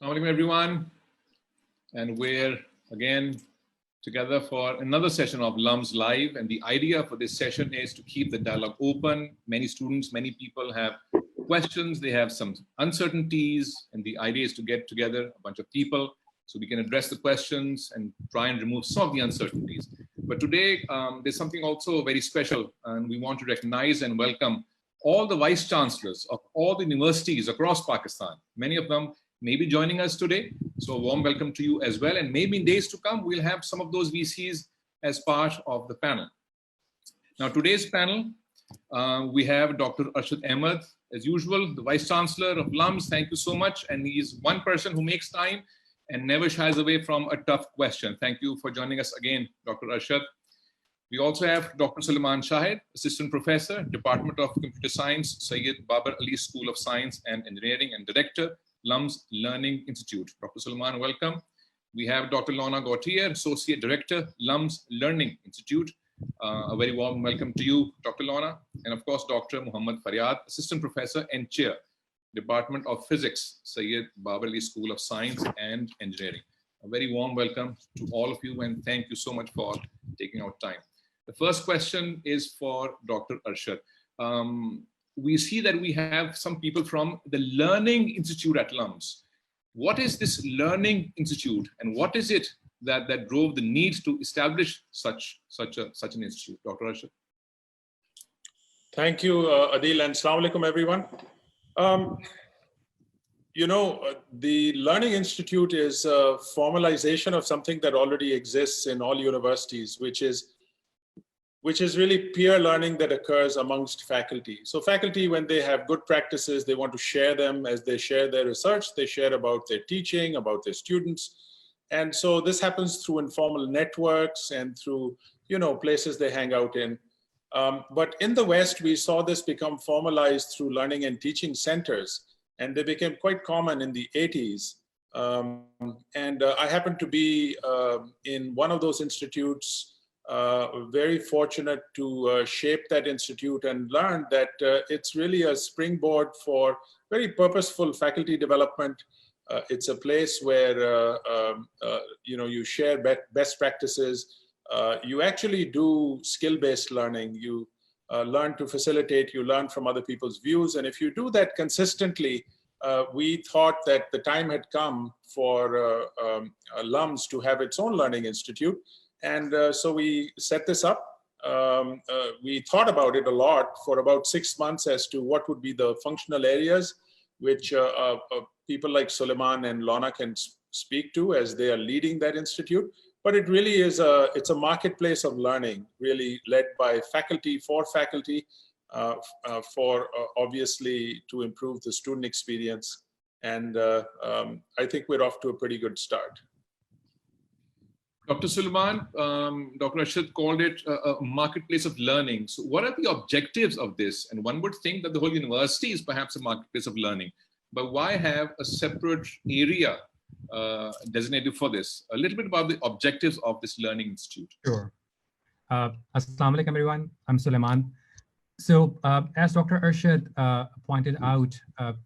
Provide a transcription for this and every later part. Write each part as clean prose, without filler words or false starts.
Assalamu alaikum everyone, and we're again together for another session of LUMS Live, and the idea for this session is to keep the dialogue open. Many students, many people have questions, they have some uncertainties, and the idea is to get together a bunch of people so we can address the questions and try and remove some of the uncertainties. But today there's something also very special, and we want to recognize and welcome all the vice chancellors of all the universities across Pakistan. Many of them may be joining us today. So a warm welcome to you as well. And maybe in days to come, we'll have some of those VCs as part of the panel. Now, today's panel, we have Dr. Arshad Ahmad, as usual, the Vice Chancellor of LUMS. Thank you so much. And he's one person who makes time and never shies away from a tough question. Thank you for joining us again, Dr. Arshad. We also have Dr. Suleman, Shahid, Assistant Professor, Department of Computer Science, Syed Babar Ali School of Science and Engineering, and Director, LUMS Learning Institute. Dr. Suleman, welcome. We have Dr. Launa Gauthier, Associate Director, LUMS Learning Institute. A very warm welcome to you, Dr. Launa. And of course, Dr. Muhammad Faryad, Assistant Professor and Chair, Department of Physics, Syed Babar Ali School of Science and Engineering. A very warm welcome to all of you, and thank you so much for taking out time. The first question is for Dr. Arshad. We see that we have some people from the Learning Institute at LUMS. What is this Learning Institute, and what is it that drove the need to establish such an institute? Dr. Arshad. Thank you, Adil, and Assalamu alaikum, everyone. The Learning Institute is a formalization of something that already exists in all universities, which is really peer learning that occurs amongst faculty. So faculty, when they have good practices, they want to share them. As they share their research, they share about their teaching, about their students. And so this happens through informal networks and through, places they hang out in. But in the West, we saw this become formalized through learning and teaching centers. And they became quite common in the 80s. I happened to be in one of those institutes, very fortunate to shape that institute and learn that it's really a springboard for very purposeful faculty development. It's a place where you share best practices. You actually do skill-based learning. You learn to facilitate. You learn from other people's views, and if you do that consistently, we thought that the time had come for LUMS to have its own learning institute. And so we set this up. We thought about it a lot for about 6 months as to what would be the functional areas, which people like Suleman and Launa can speak to as they are leading that institute. But it really is it's a marketplace of learning, really led by faculty, for faculty, obviously to improve the student experience. And I think we're off to a pretty good start. Dr. Suleman, Dr. Arshad called it a marketplace of learning. So what are the objectives of this? And one would think that the whole university is perhaps a marketplace of learning, but why have a separate area designated for this? A little bit about the objectives of this Learning Institute. Sure. Assalamu alaikum, everyone. I'm Suleman. So as Dr. Arshad pointed out,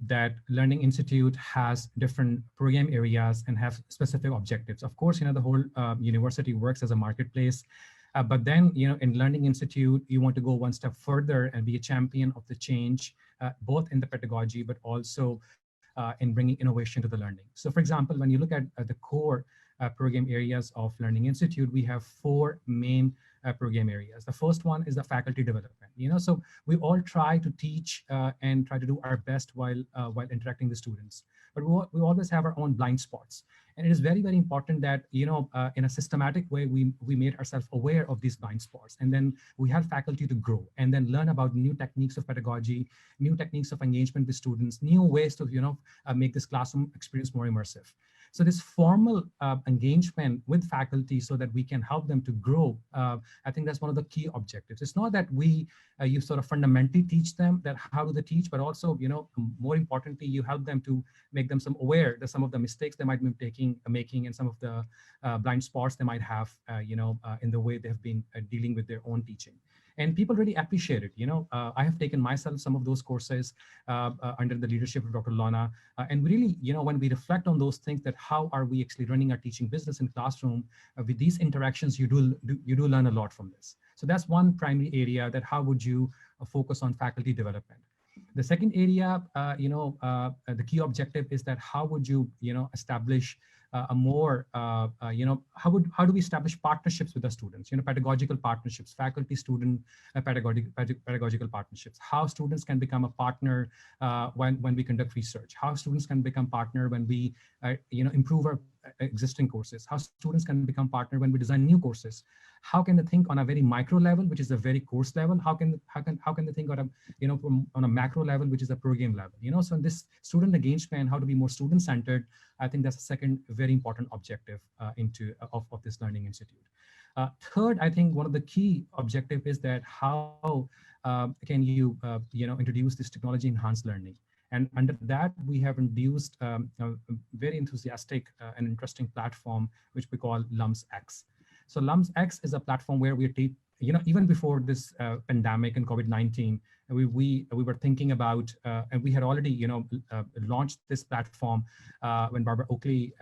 that Learning Institute has different program areas and have specific objectives. Of course, the whole university works as a marketplace, but then, in Learning Institute, you want to go one step further and be a champion of the change, both in the pedagogy, but also in bringing innovation to the learning. So for example, when you look at the core program areas of Learning Institute, we have 4 main program areas. The first one is the faculty development. So we all try to teach and try to do our best while interacting with students, but we always have our own blind spots. And it is very, very important that, in a systematic way, we made ourselves aware of these blind spots. And then we have faculty to grow and then learn about new techniques of pedagogy, new techniques of engagement with students, new ways to, make this classroom experience more immersive. So this formal engagement with faculty so that we can help them to grow, I think that's one of the key objectives. It's not that you sort of fundamentally teach them that how do they teach, but also, more importantly, you help them to make them aware that some of the mistakes they might be making and some of the blind spots they might have, in the way they have been dealing with their own teaching. And people really appreciate it. I have taken myself some of those courses under the leadership of Dr. Launa. And really, when we reflect on those things, that how are we actually running our teaching business in classroom, with these interactions, you do learn a lot from this. So that's one primary area, that how would you focus on faculty development. The second area, the key objective is that how would you, establish a more, how do we establish partnerships with the students, pedagogical partnerships, faculty-student pedagogical partnerships, how students can become a partner when we conduct research, how students can become partner when we, improve our existing courses, how students can become partner when we design new courses, how can they think on a very micro level, which is a very course level, how can they think on a, on a macro level, which is a program level, so in this student engagement, how to be more student-centered, I think that's a second very important objective of this learning institute. Third, I think one of the key objective is that how can you, introduce this technology-enhanced learning. And under that, we have introduced a very enthusiastic and interesting platform, which we call LUMS X. So LUMS X is a platform where we take, even before this pandemic and COVID-19, we were thinking about, and we had already, launched this platform when Barbara Oakley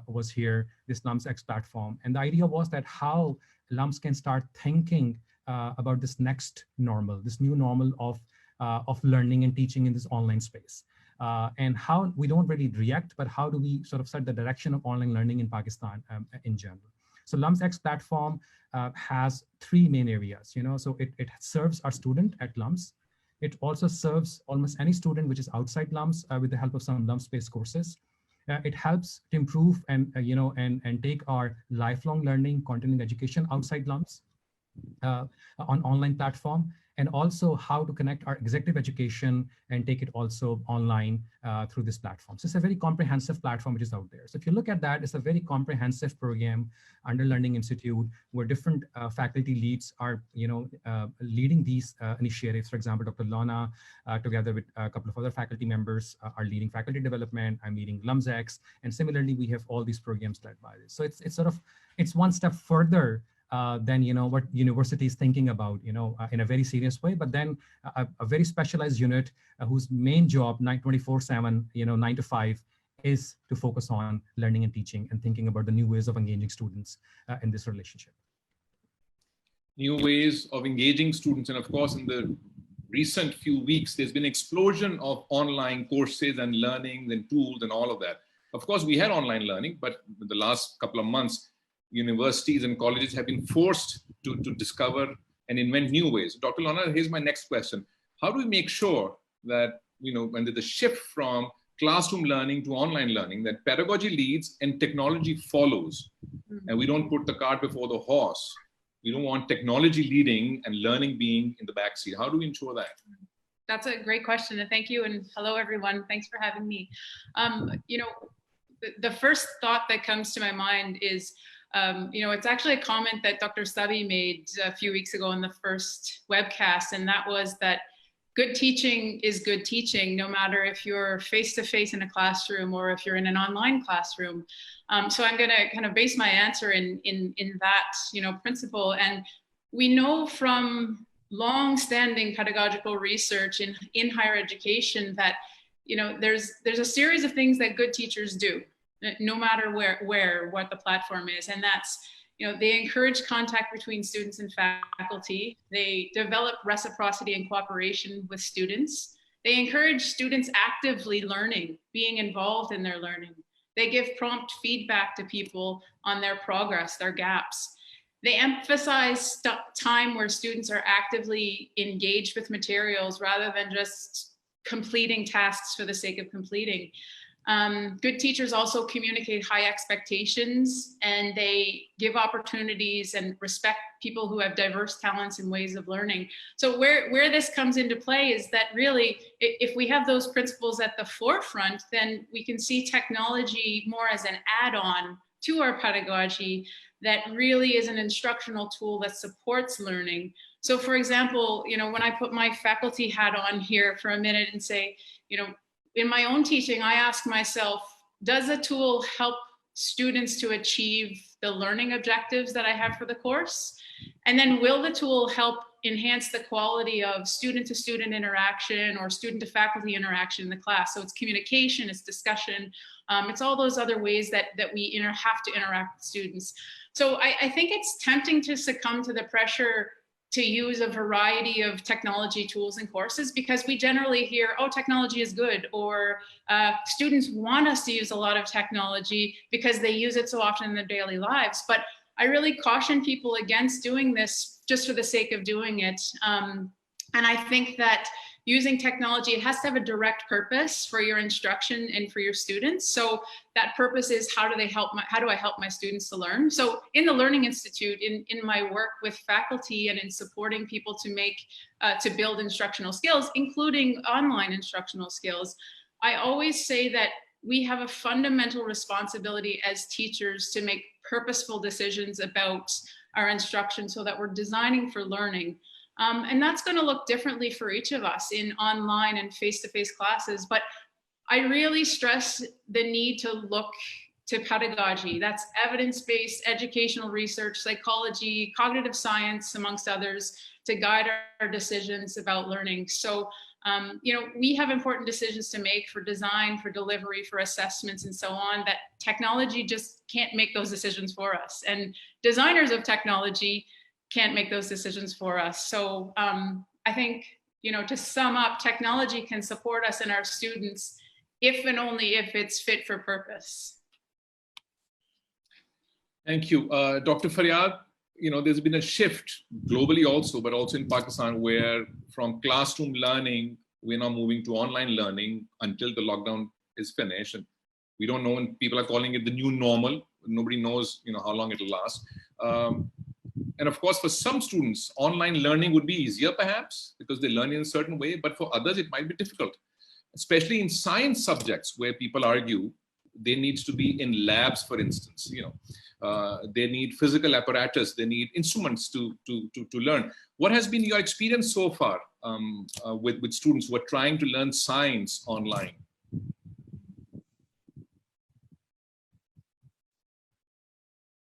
was here, this LUMS X platform. And the idea was that how LUMS can start thinking about this next normal, this new normal of learning and teaching in this online space. And how we don't really react, but how do we sort of set the direction of online learning in Pakistan in general. So LUMS X platform has three main areas, so it serves our student at LUMS. It also serves almost any student which is outside LUMS with the help of some LUMS-based courses. It helps to improve and, and take our lifelong learning, continuing education outside LUMS on online platform, and also how to connect our executive education and take it also online through this platform. So it's a very comprehensive platform which is out there. So if you look at that, it's a very comprehensive program under Learning Institute where different faculty leads are, leading these initiatives. For example, Dr. Launa, together with a couple of other faculty members, are leading faculty development. I'm leading LUMSX, and similarly, we have all these programs led by this. So it's one step further than what university is thinking about, in a very serious way, but then a very specialized unit whose main job 24/7, 9 to 5, is to focus on learning and teaching and thinking about the new ways of engaging students in this relationship. New ways of engaging students, and of course, in the recent few weeks, there's been an explosion of online courses and learning and tools and all of that. Of course, we had online learning, but in the last couple of months, universities and colleges have been forced to discover and invent new ways. Dr. Launa, here's my next question. How do we make sure that, when there's a shift from classroom learning to online learning, that pedagogy leads and technology follows, and we don't put the cart before the horse? We don't want technology leading and learning being in the backseat. How do we ensure that? That's a great question, and thank you, and hello everyone. Thanks for having me. The first thought that comes to my mind is, it's actually a comment that Dr. Sabi made a few weeks ago in the first webcast, and that was that good teaching is good teaching, no matter if you're face-to-face in a classroom or if you're in an online classroom. So I'm gonna kind of base my answer in that, principle. And we know from long-standing pedagogical research in higher education that, there's a series of things that good teachers do, no matter what the platform is. And that's, they encourage contact between students and faculty. They develop reciprocity and cooperation with students. They encourage students actively learning, being involved in their learning. They give prompt feedback to people on their progress, their gaps. They emphasize time where students are actively engaged with materials rather than just completing tasks for the sake of completing. Good teachers also communicate high expectations, and they give opportunities and respect people who have diverse talents and ways of learning. So where this comes into play is that really, if we have those principles at the forefront, then we can see technology more as an add-on to our pedagogy that really is an instructional tool that supports learning. So for example, when I put my faculty hat on here for a minute and say, in my own teaching, I ask myself, does a tool help students to achieve the learning objectives that I have for the course? And then will the tool help enhance the quality of student-to-student interaction or student-to-faculty interaction in the class? So it's communication, it's discussion, it's all those other ways that we have to interact with students. So I think it's tempting to succumb to the pressure to use a variety of technology tools and courses, because we generally hear, oh, technology is good, or students want us to use a lot of technology because they use it so often in their daily lives. But I really caution people against doing this just for the sake of doing it. And I think that using technology, it has to have a direct purpose for your instruction and for your students. So that purpose is, how do I help my students to learn? So in the Learning Institute, in my work with faculty and in supporting people to build instructional skills, including online instructional skills, I always say that we have a fundamental responsibility as teachers to make purposeful decisions about our instruction so that we're designing for learning. And that's going to look differently for each of us in online and face-to-face classes. But I really stress the need to look to pedagogy. That's evidence-based educational research, psychology, cognitive science, amongst others, to guide our decisions about learning. So, we have important decisions to make for design, for delivery, for assessments, and so on, that technology just can't make those decisions for us. And designers of technology can't make those decisions for us. So I think, to sum up, technology can support us and our students if and only if it's fit for purpose. Thank you. Dr. Faryad, there's been a shift globally also, but also in Pakistan, where from classroom learning, we're now moving to online learning until the lockdown is finished. And we don't know when people are calling it the new normal. Nobody knows, how long it'll last. And of course, for some students, online learning would be easier perhaps because they learn in a certain way, but for others, it might be difficult, especially in science subjects where people argue they need to be in labs, for instance. They need physical apparatus, they need instruments to learn. What has been your experience so far with students who are trying to learn science online?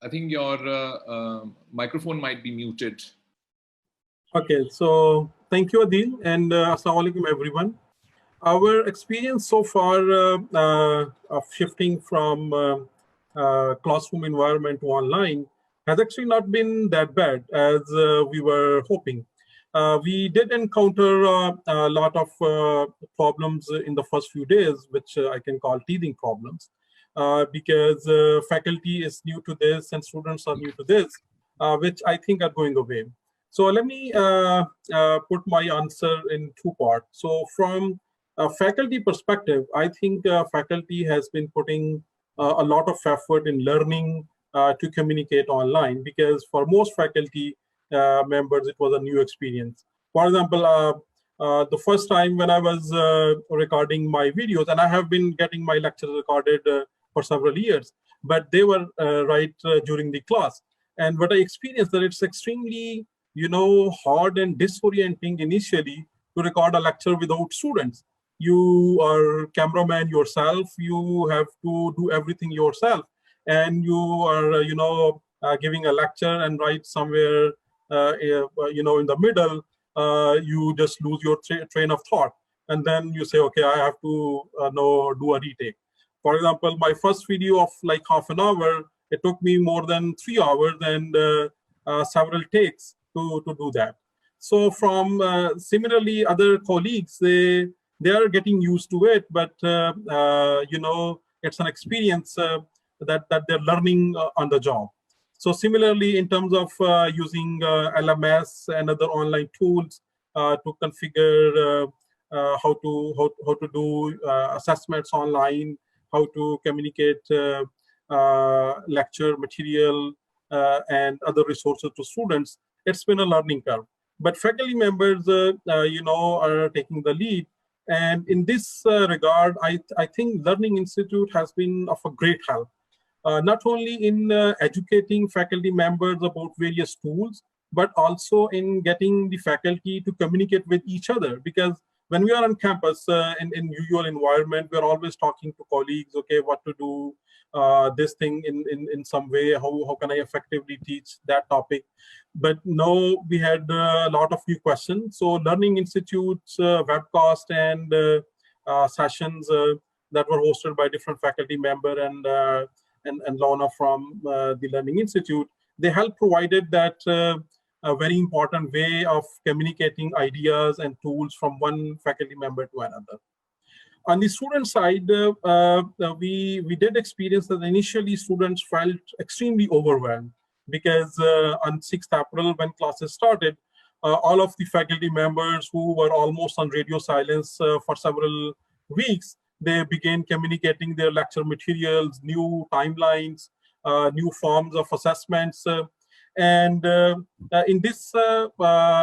I think your microphone might be muted. Okay, so thank you, Adil, and Assalamu alaikum, everyone. Our experience so far of shifting from classroom environment to online has actually not been that bad as we were hoping. We did encounter a lot of problems in the first few days, which I can call teething problems. Because faculty is new to this and students are new to this, which I think are going away. So let me put my answer in two parts. So from a faculty perspective, I think faculty has been putting a lot of effort in learning to communicate online, because for most faculty members, it was a new experience. For example, the first time when I was recording my videos, and I have been getting my lectures recorded for several years, but they were right during the class. And what I experienced that it's extremely, hard and disorienting initially to record a lecture without students. You are cameraman yourself, you have to do everything yourself. And you are, giving a lecture and right somewhere, in the middle, you just lose your train of thought. And then you say, okay, I have to do a retake. For example, my first video of like half an hour, it took me more than 3 hours and several takes to do that. So from similarly, other colleagues, they are getting used to it, but it's an experience that they're learning on the job. So similarly, in terms of using LMS and other online tools to configure how to do assessments online, how to communicate lecture material and other resources to students, it's been a learning curve. But faculty members, are taking the lead. And in this regard, I think Learning Institute has been of a great help, not only in educating faculty members about various tools, but also in getting the faculty to communicate with each other. Because when we are on campus in usual environment, we're always talking to colleagues, okay, what to do this thing in some way, how can I effectively teach that topic. But now we had a lot of new questions. So Learning Institute's webcast and sessions that were hosted by different faculty member and Launa from the Learning Institute, they helped provided that a very important way of communicating ideas and tools from one faculty member to another. On the student side, we did experience that initially students felt extremely overwhelmed because on 6th April, when classes started, all of the faculty members who were almost on radio silence for several weeks, they began communicating their lecture materials, new timelines, new forms of assessments. And in this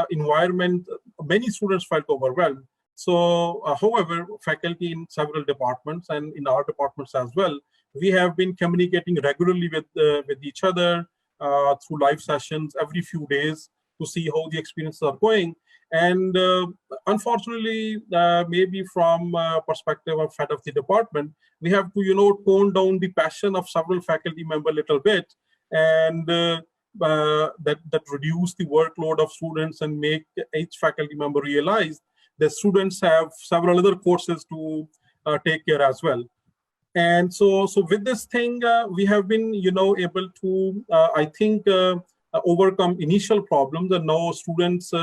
environment, many students felt overwhelmed. So, however, faculty in several departments and in our departments as well, we have been communicating regularly with each other through live sessions every few days to see how the experiences are going. And unfortunately, maybe from perspective of head of the department, we have to, tone down the passion of several faculty members a little bit, and that reduce the workload of students and make each faculty member realize that students have several other courses to take care as well. And so with this thing, we have been, able to, I think, overcome initial problems, and now students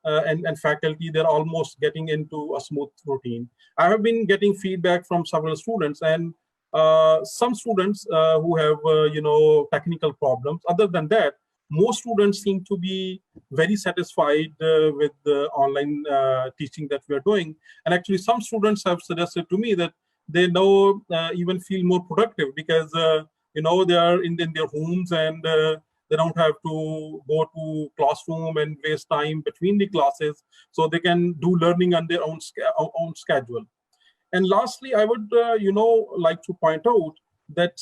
and faculty, they're almost getting into a smooth routine. I have been getting feedback from several students, and some students who have, technical problems. Other than that, most students seem to be very satisfied with the online teaching that we are doing. And actually, some students have suggested to me that they now even feel more productive because, they are in their homes and they don't have to go to classroom and waste time between the classes. So they can do learning on their own schedule. And lastly, I would, like to point out that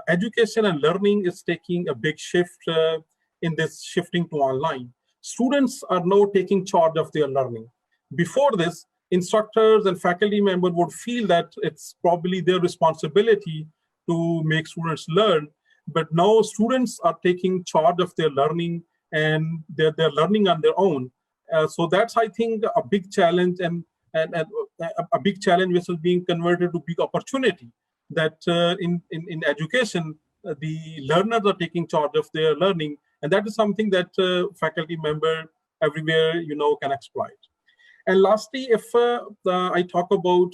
education and learning is taking a big shift in this shifting to online. Students are now taking charge of their learning. Before this, instructors and faculty members would feel that it's probably their responsibility to make students learn. But now students are taking charge of their learning and they're learning on their own. So that's, I think, a big challenge and a big challenge which is being converted to big opportunity. That in education, the learners are taking charge of their learning, and that is something that faculty member everywhere can exploit. And lastly, if I talk about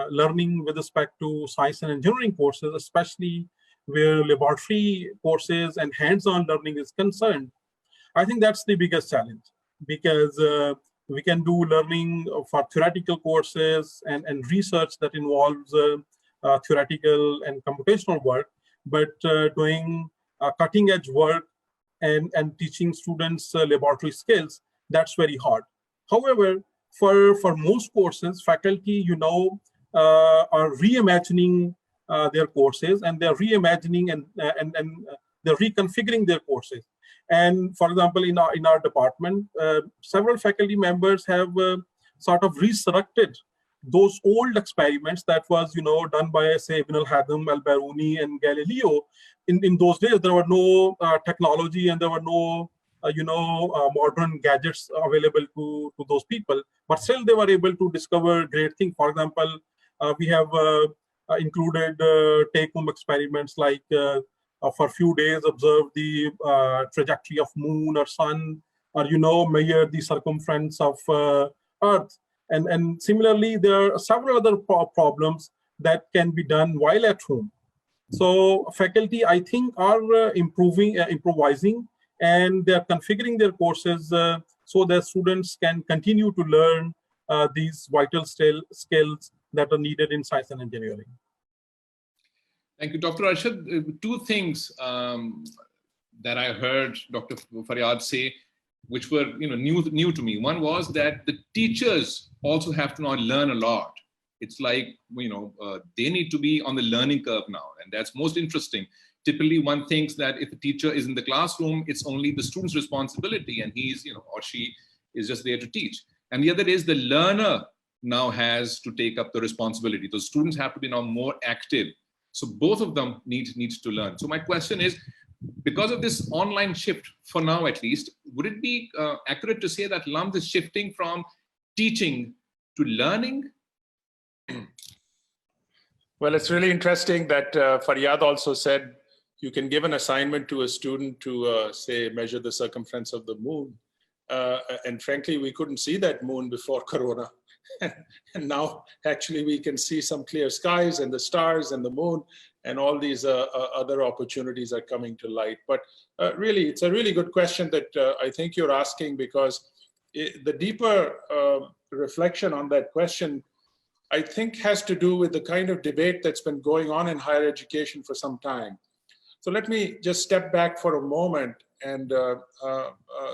learning with respect to science and engineering courses, especially where laboratory courses and hands-on learning is concerned, I think that's the biggest challenge, because we can do learning for theoretical courses and research that involves theoretical and computational work, but doing cutting edge work and teaching students laboratory skills, that's very hard. However, for most courses, faculty, are reimagining their courses, and they're reimagining and they're reconfiguring their courses. And for example, in our department, several faculty members have sort of resurrected those old experiments that was, done by, say, Ibn al-Haytham, al-Biruni, and Galileo. In those days, there were no technology and there were no, modern gadgets available to those people. But still, they were able to discover great things. For example, we have included take-home experiments like for a few days, observe the trajectory of moon or sun, or, measure the circumference of Earth. And similarly, there are several other problems that can be done while at home. So faculty, I think, are improvising, and they're configuring their courses so that students can continue to learn these vital skills that are needed in science and engineering. Thank you, Dr. Arshad. Two things that I heard Dr. Faryad say, which were new to me. One was that the teachers also have to now learn a lot. It's like they need to be on the learning curve now, and that's most interesting. Typically, one thinks that if a teacher is in the classroom, it's only the student's responsibility, and he's or she is just there to teach. And the other is the learner now has to take up the responsibility. The students have to be now more active. So both of them need to learn. So my question is, because of this online shift, for now at least, would it be accurate to say that LUMS is shifting from teaching to learning? Well, it's really interesting that Faryad also said you can give an assignment to a student to, say, measure the circumference of the moon. And frankly, we couldn't see that moon before Corona. And now actually we can see some clear skies and the stars and the moon, and all these other opportunities are coming to light. But really, it's a really good question that I think you're asking, because the deeper reflection on that question, I think, has to do with the kind of debate that's been going on in higher education for some time. So let me just step back for a moment and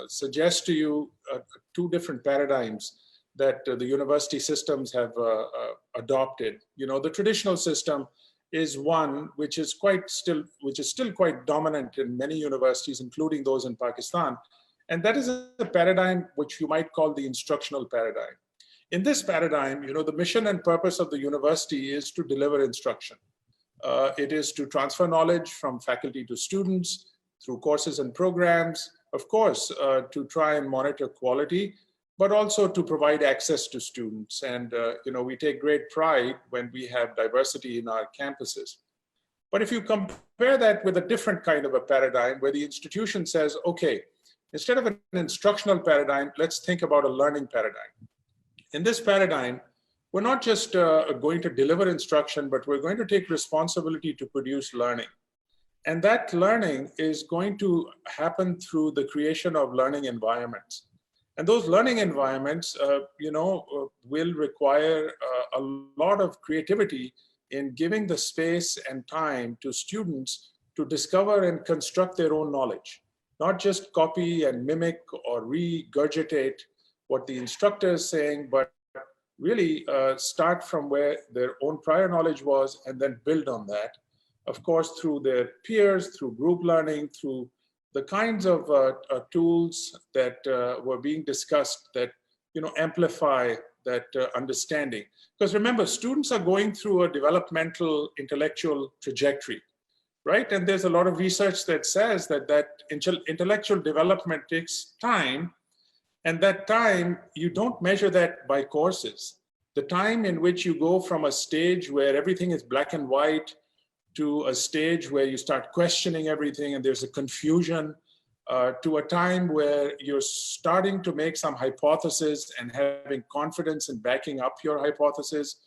suggest to you two different paradigms that the university systems have adopted. You know, the traditional system is one which is still quite dominant in many universities, including those in Pakistan. And that is a paradigm which you might call the instructional paradigm. In this paradigm, you know, the mission and purpose of the university is to deliver instruction. It is to transfer knowledge from faculty to students through courses and programs, of course, to try and monitor quality, but also to provide access to students. And, you know, we take great pride when we have diversity in our campuses. But if you compare that with a different kind of a paradigm where the institution says, okay, instead of an instructional paradigm, let's think about a learning paradigm. In this paradigm, we're not just going to deliver instruction, but we're going to take responsibility to produce learning. And that learning is going to happen through the creation of learning environments. And those learning environments, you know, will require a lot of creativity in giving the space and time to students to discover and construct their own knowledge, not just copy and mimic or regurgitate what the instructor is saying, but really start from where their own prior knowledge was and then build on that. Of course, through their peers, through group learning, through the kinds of tools that were being discussed that, you know, amplify that understanding. Because remember, students are going through a developmental intellectual trajectory, right? And there's a lot of research that says that intellectual development takes time. And that time, you don't measure that by courses. The time in which you go from a stage where everything is black and white to a stage where you start questioning everything and there's a confusion, to a time where you're starting to make some hypothesis and having confidence in backing up your hypothesis,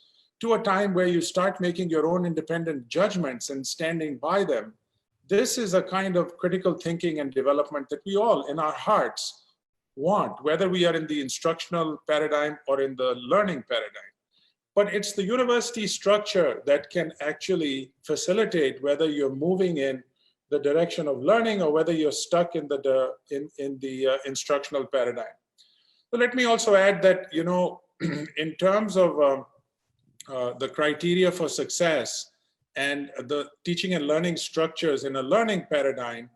to a time where you start making your own independent judgments and standing by them. This is a kind of critical thinking and development that we all, in our hearts, want, whether we are in the instructional paradigm or in the learning paradigm. But it's the university structure that can actually facilitate whether you're moving in the direction of learning or whether you're stuck in the instructional paradigm. So let me also add that, you know, in terms of the criteria for success and the teaching and learning structures in a learning paradigm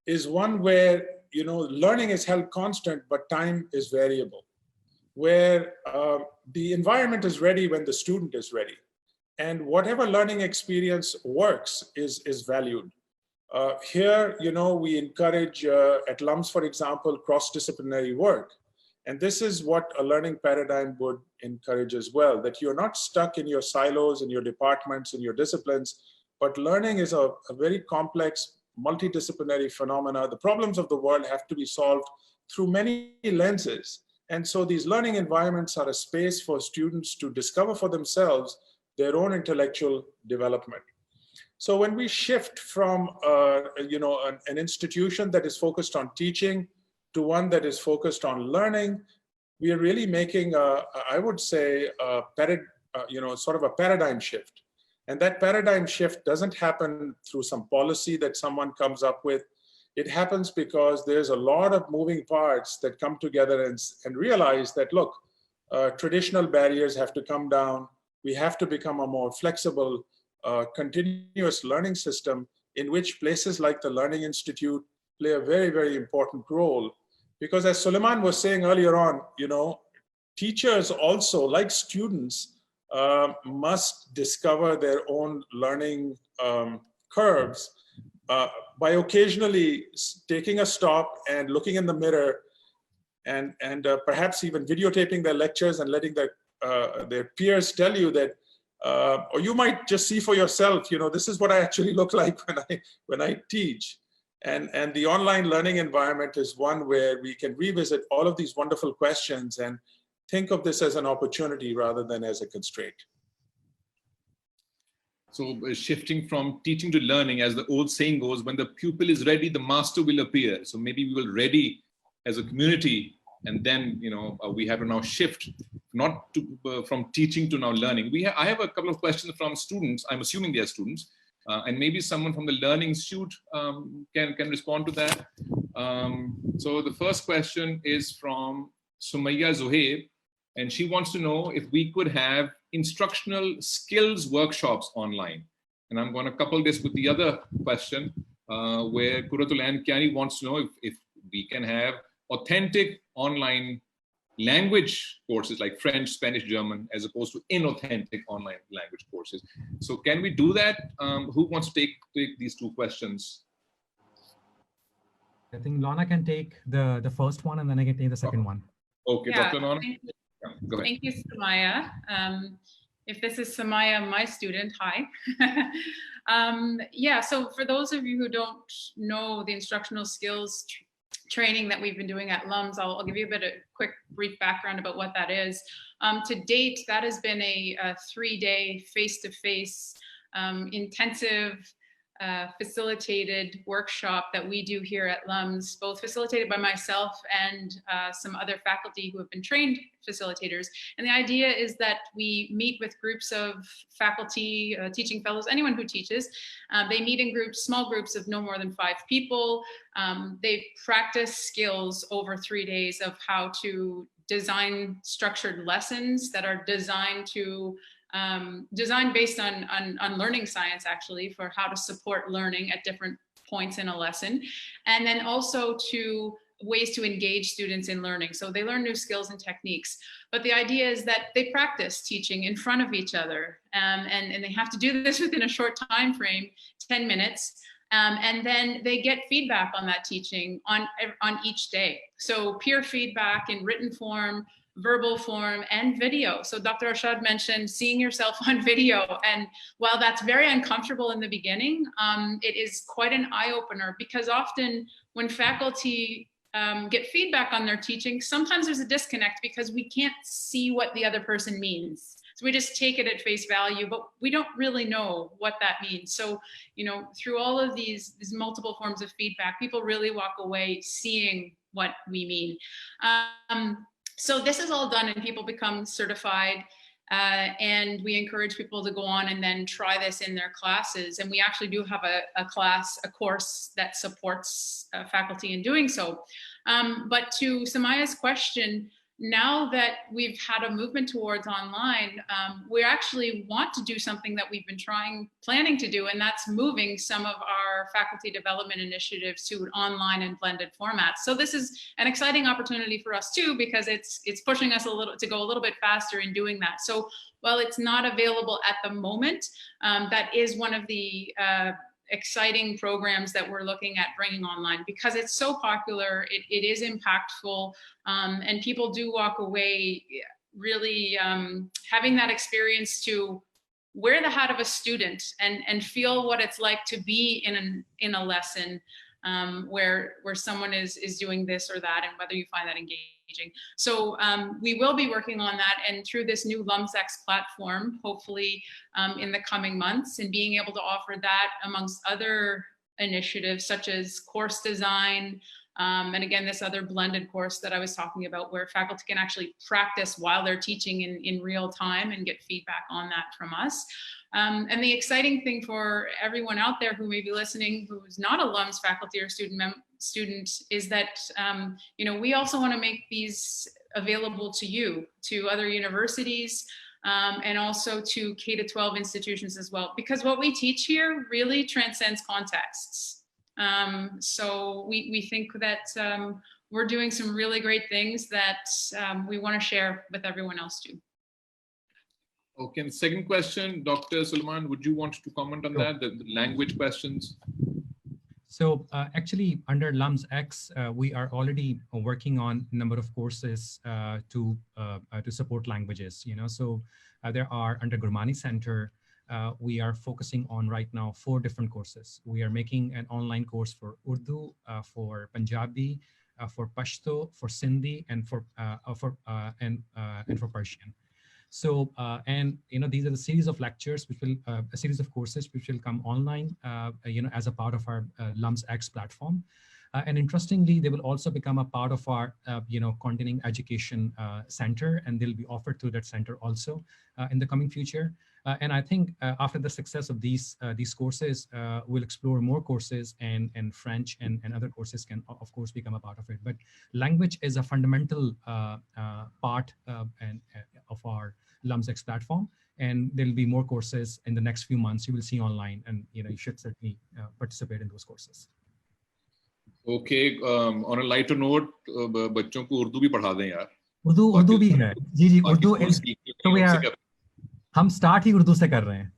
is one where, you know, learning is held constant, but time is variable, where the environment is ready when the student is ready. And whatever learning experience works is valued. Here, you know, we encourage at LUMS, for example, cross-disciplinary work. And this is what a learning paradigm would encourage as well, that you're not stuck in your silos, in your departments, in your disciplines, but learning is a very complex, multidisciplinary phenomena. The problems of the world have to be solved through many lenses. And so these learning environments are a space for students to discover for themselves their own intellectual development. So when we shift from you know, an institution that is focused on teaching to one that is focused on learning, we are really making, I would say, you know, sort of a paradigm shift. And that paradigm shift doesn't happen through some policy that someone comes up with. It happens because there's a lot of moving parts that come together and realize that, look, traditional barriers have to come down. We have to become a more flexible, continuous learning system in which places like the Learning Institute play a very, very important role. Because as Suleman was saying earlier on, you know, teachers also, like students, must discover their own learning curves by occasionally taking a stop and looking in the mirror and perhaps even videotaping their lectures and letting their peers tell you that, or you might just see for yourself, this is what I actually look like when I teach. And the online learning environment is one where we can revisit all of these wonderful questions and think of this as an opportunity rather than as a constraint. So shifting from teaching to learning, as the old saying goes, when the pupil is ready, the master will appear. So maybe we will ready as a community, and then we have to now shift not to from teaching to now learning. I have a couple of questions from students. I'm assuming they are students, and maybe someone from the Learning Institute can respond to that. So the first question is from Sumaya Zohaib, and she wants to know if we could have instructional skills workshops online. And I'm going to couple this with the other question where Kuratul Ain Kiani wants to know if we can have authentic online language courses like French, Spanish, German, as opposed to inauthentic online language courses. So can we do that? Who wants to take these two questions? I think Launa can take the first one, and then I can take the second one. Okay, Yeah, Dr. Launa. Go ahead. Thank you, Samaya. If this is Samaya, my student, hi. Yeah, so for those of you who don't know the instructional skills training that we've been doing at LUMS, I'll give you a quick brief background about what that is. To date, that has been a 3-day face-to-face intensive facilitated workshop that we do here at LUMS, both facilitated by myself and some other faculty who have been trained facilitators. And the idea is that we meet with groups of faculty, teaching fellows, anyone who teaches. They meet in groups, small groups of no more than 5 people. They practice skills over 3 days of how to design structured lessons that are designed to designed based on learning science, actually, for how to support learning at different points in a lesson. And then also to ways to engage students in learning. So they learn new skills and techniques. But the idea is that they practice teaching in front of each other. And they have to do this within a short time frame, 10 minutes. And then they get feedback on that teaching on each day. So peer feedback in written form, verbal form, and video. So Dr. Arshad mentioned seeing yourself on video. And while that's very uncomfortable in the beginning, it is quite an eye-opener, because often when faculty get feedback on their teaching, sometimes there's a disconnect because we can't see what the other person means. So we just take it at face value, but we don't really know what that means. So, through all of these multiple forms of feedback, people really walk away seeing what we mean. So this is all done and people become certified, and we encourage people to go on and then try this in their classes. And we actually do have a course that supports faculty in doing so. But to Samaya's question, now that we've had a movement towards online, we actually want to do something that we've been planning to do, and that's moving some of our faculty development initiatives to online and blended formats. So this is an exciting opportunity for us too, because it's pushing us to go a little bit faster in doing that. So while it's not available at the moment, that is one of the exciting programs that we're looking at bringing online, because it's so popular, it is impactful, and people do walk away really having that experience to wear the hat of a student and feel what it's like to be in a lesson where someone is doing this or that, and whether you find that engaging. So we will be working on that, and through this new LUMSX platform, hopefully in the coming months, and being able to offer that amongst other initiatives such as course design, and again, this other blended course that I was talking about, where faculty can actually practice while they're teaching in real time and get feedback on that from us. And the exciting thing for everyone out there who may be listening, who's not a LUMS faculty or student is that, we also want to make these available to you, to other universities, and also to K-12 institutions as well, because what we teach here really transcends contexts. So we think that we're doing some really great things that we want to share with everyone else too. Okay, and second question, Dr. Suleman, would you want to comment on that, the language questions? So actually, under LUMS X, we are already working on a number of courses to support languages. So there are under Gurmani Center, we are focusing on right now 4 different courses. We are making an online course for Urdu, for Punjabi, for Pashto, for Sindhi, and for Persian. So, these are the series of lectures, which will, a series of courses, which will come online, as a part of our LUMS X platform. And interestingly, they will also become a part of our, continuing education center, and they'll be offered through that center also in the coming future. And I think after the success of these courses, we'll explore more courses, and French and other courses can, of course, become a part of it. But language is a fundamental part of our LUMS X platform, and there'll be more courses in the next few months you will see online, and you should certainly participate in those courses. Okay, on a lighter note, बच्चों को उर्दू भी पढ़ा दें यार. उर्दू भी है. जी Urdu is, so we are, हम start ही उर्दू से कर रहे हैं.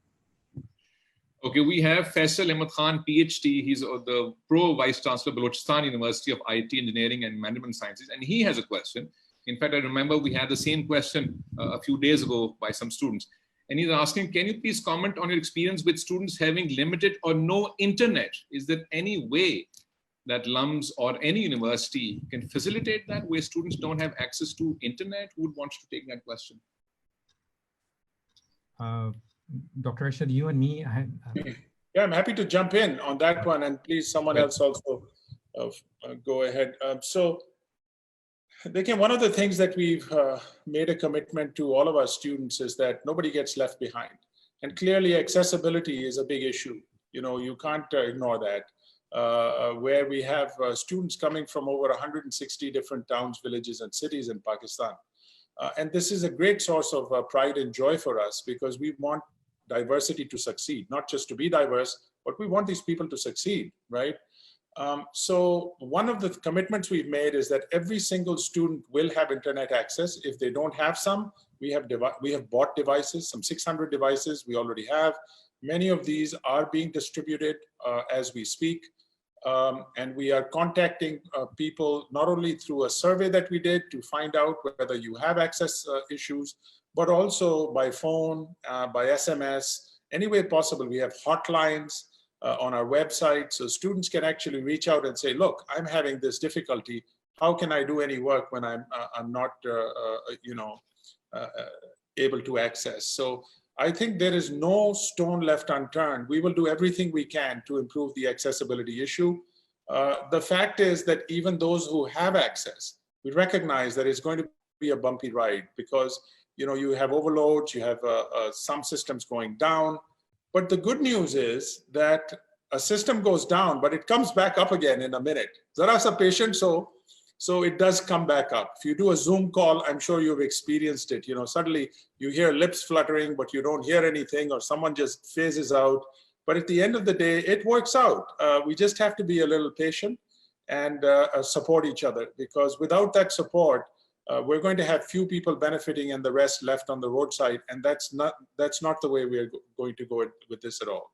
Okay, we have Faisal Ahmad Khan, PhD. He's the Pro Vice Chancellor, Balochistan University of IT Engineering and Management Sciences, and he has a question. In fact, I remember we had the same question a few days ago by some students. And he's asking, can you please comment on your experience with students having limited or no internet? Is there any way that LUMS or any university can facilitate that, where students don't have access to internet? Who would want to take that question? Dr. Arshad, you and me. Yeah, I'm happy to jump in on that one, and please someone else also go ahead. So again, one of the things that we've made a commitment to all of our students is that nobody gets left behind. And clearly accessibility is a big issue. You can't ignore that. Where we have students coming from over 160 different towns, villages, and cities in Pakistan. And this is a great source of pride and joy for us, because we want diversity to succeed, not just to be diverse, but we want these people to succeed, right? So one of the commitments we've made is that every single student will have internet access. If they don't have some, we have bought devices, some 600 devices we already have. Many of these are being distributed as we speak. And we are contacting people not only through a survey that we did to find out whether you have access issues, but also by phone, by SMS, any way possible. We have hotlines on our website, so students can actually reach out and say, look, I'm having this difficulty. How can I do any work when I'm not able to access? So I think there is no stone left unturned. We will do everything we can to improve the accessibility issue. The fact is that even those who have access, we recognize that it's going to be a bumpy ride, because you have overloads, you have some systems going down. But the good news is that a system goes down, but it comes back up again in a minute. Zara sa patient, so it does come back up. If you do a Zoom call, I'm sure you've experienced it. Suddenly you hear lips fluttering, but you don't hear anything, or someone just phases out. But at the end of the day, it works out. We just have to be a little patient and support each other, because without that support, we're going to have few people benefiting and the rest left on the roadside. And that's not the way we're going to go with this at all.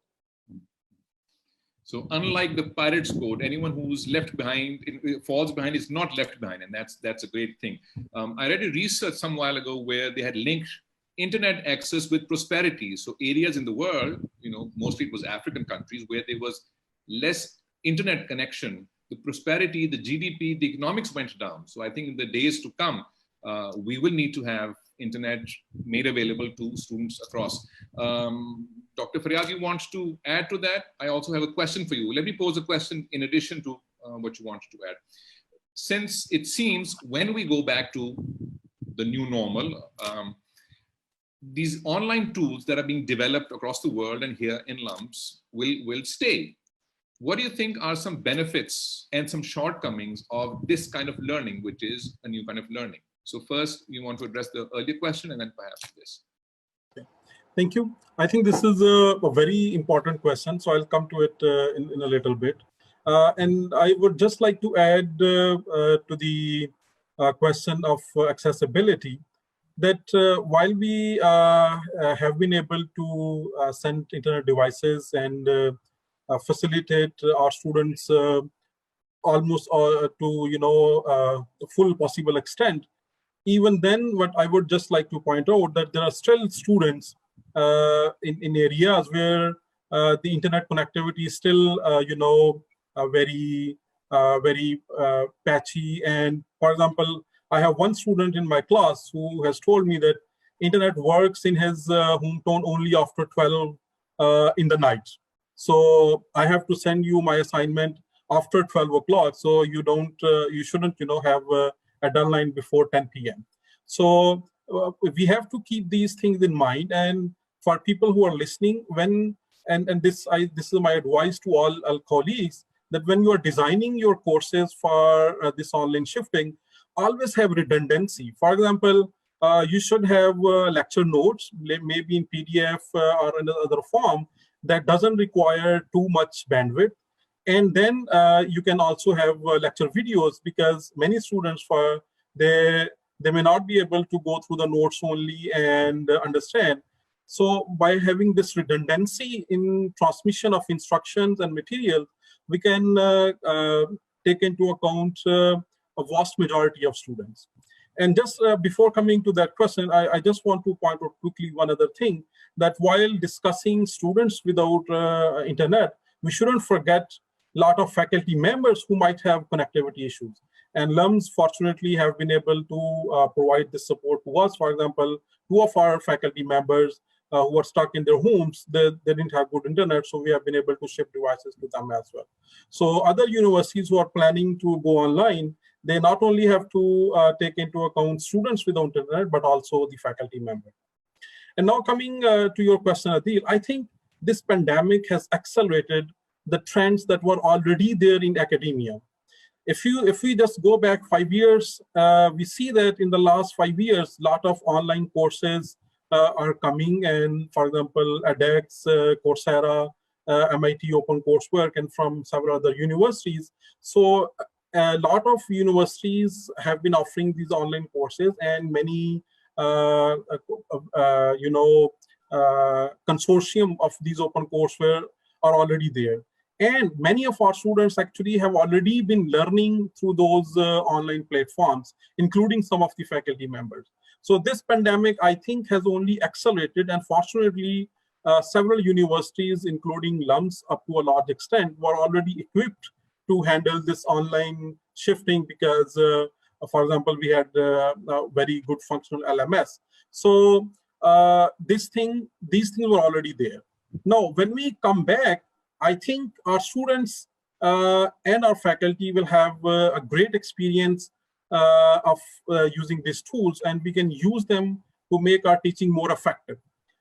So unlike the Pirates Code, anyone who's left behind, falls behind, is not left behind. And that's a great thing. I read a research some while ago where they had linked internet access with prosperity. So areas in the world, mostly it was African countries, where there was less internet connection, the prosperity, the GDP, the economics went down. So I think in the days to come, we will need to have internet made available to students across. Dr. Faryad, you want to add to that? I also have a question for you. Let me pose a question in addition to what you wanted to add. Since it seems when we go back to the new normal, these online tools that are being developed across the world and here in LUMS will stay. What do you think are some benefits and some shortcomings of this kind of learning, which is a new kind of learning? So first, you want to address the earlier question, and then perhaps this. Okay. Thank you. I think this is a very important question, so I'll come to it in a little bit. And I would just like to add to the question of accessibility, that while we have been able to send internet devices and facilitate our students almost to full possible extent, even then, what I would just like to point out that there are still students in areas where the internet connectivity is still very patchy. And for example, I have one student in my class who has told me that internet works in his hometown only after 12 in the night. So I have to send you my assignment after 12 o'clock. So you shouldn't, have a deadline before 10 p.m. So we have to keep these things in mind. And for people who are listening, this is my advice to all colleagues, that when you are designing your courses for this online shifting, always have redundancy. For example, you should have lecture notes, maybe in PDF or in another form that doesn't require too much bandwidth. And then you can also have lecture videos, because many students, they may not be able to go through the notes only and understand. So by having this redundancy in transmission of instructions and material, we can take into account a vast majority of students. And just before coming to that question, I just want to point out quickly one other thing, that while discussing students without internet, we shouldn't forget a lot of faculty members who might have connectivity issues. And LUMS, fortunately, have been able to provide this support to us. For example, 2 of our faculty members who are stuck in their homes, they didn't have good internet, so we have been able to ship devices to them as well. So other universities who are planning to go online, they not only have to take into account students without internet, but also the faculty member. And now coming to your question, Adil, I think this pandemic has accelerated the trends that were already there in academia. If we just go back 5 years, we see that in the last 5 years, a lot of online courses are coming. And for example, edX, Coursera, MIT OpenCoursework, and from several other universities. So a lot of universities have been offering these online courses, and many consortium of these OpenCoursework are already there. And many of our students actually have already been learning through those online platforms, including some of the faculty members. So this pandemic, I think, has only accelerated. And fortunately, several universities, including LUMS up to a large extent, were already equipped to handle this online shifting, because, for example, we had a very good functional LMS. So these things were already there. Now, when we come back, I think our students and our faculty will have a great experience of using these tools, and we can use them to make our teaching more effective.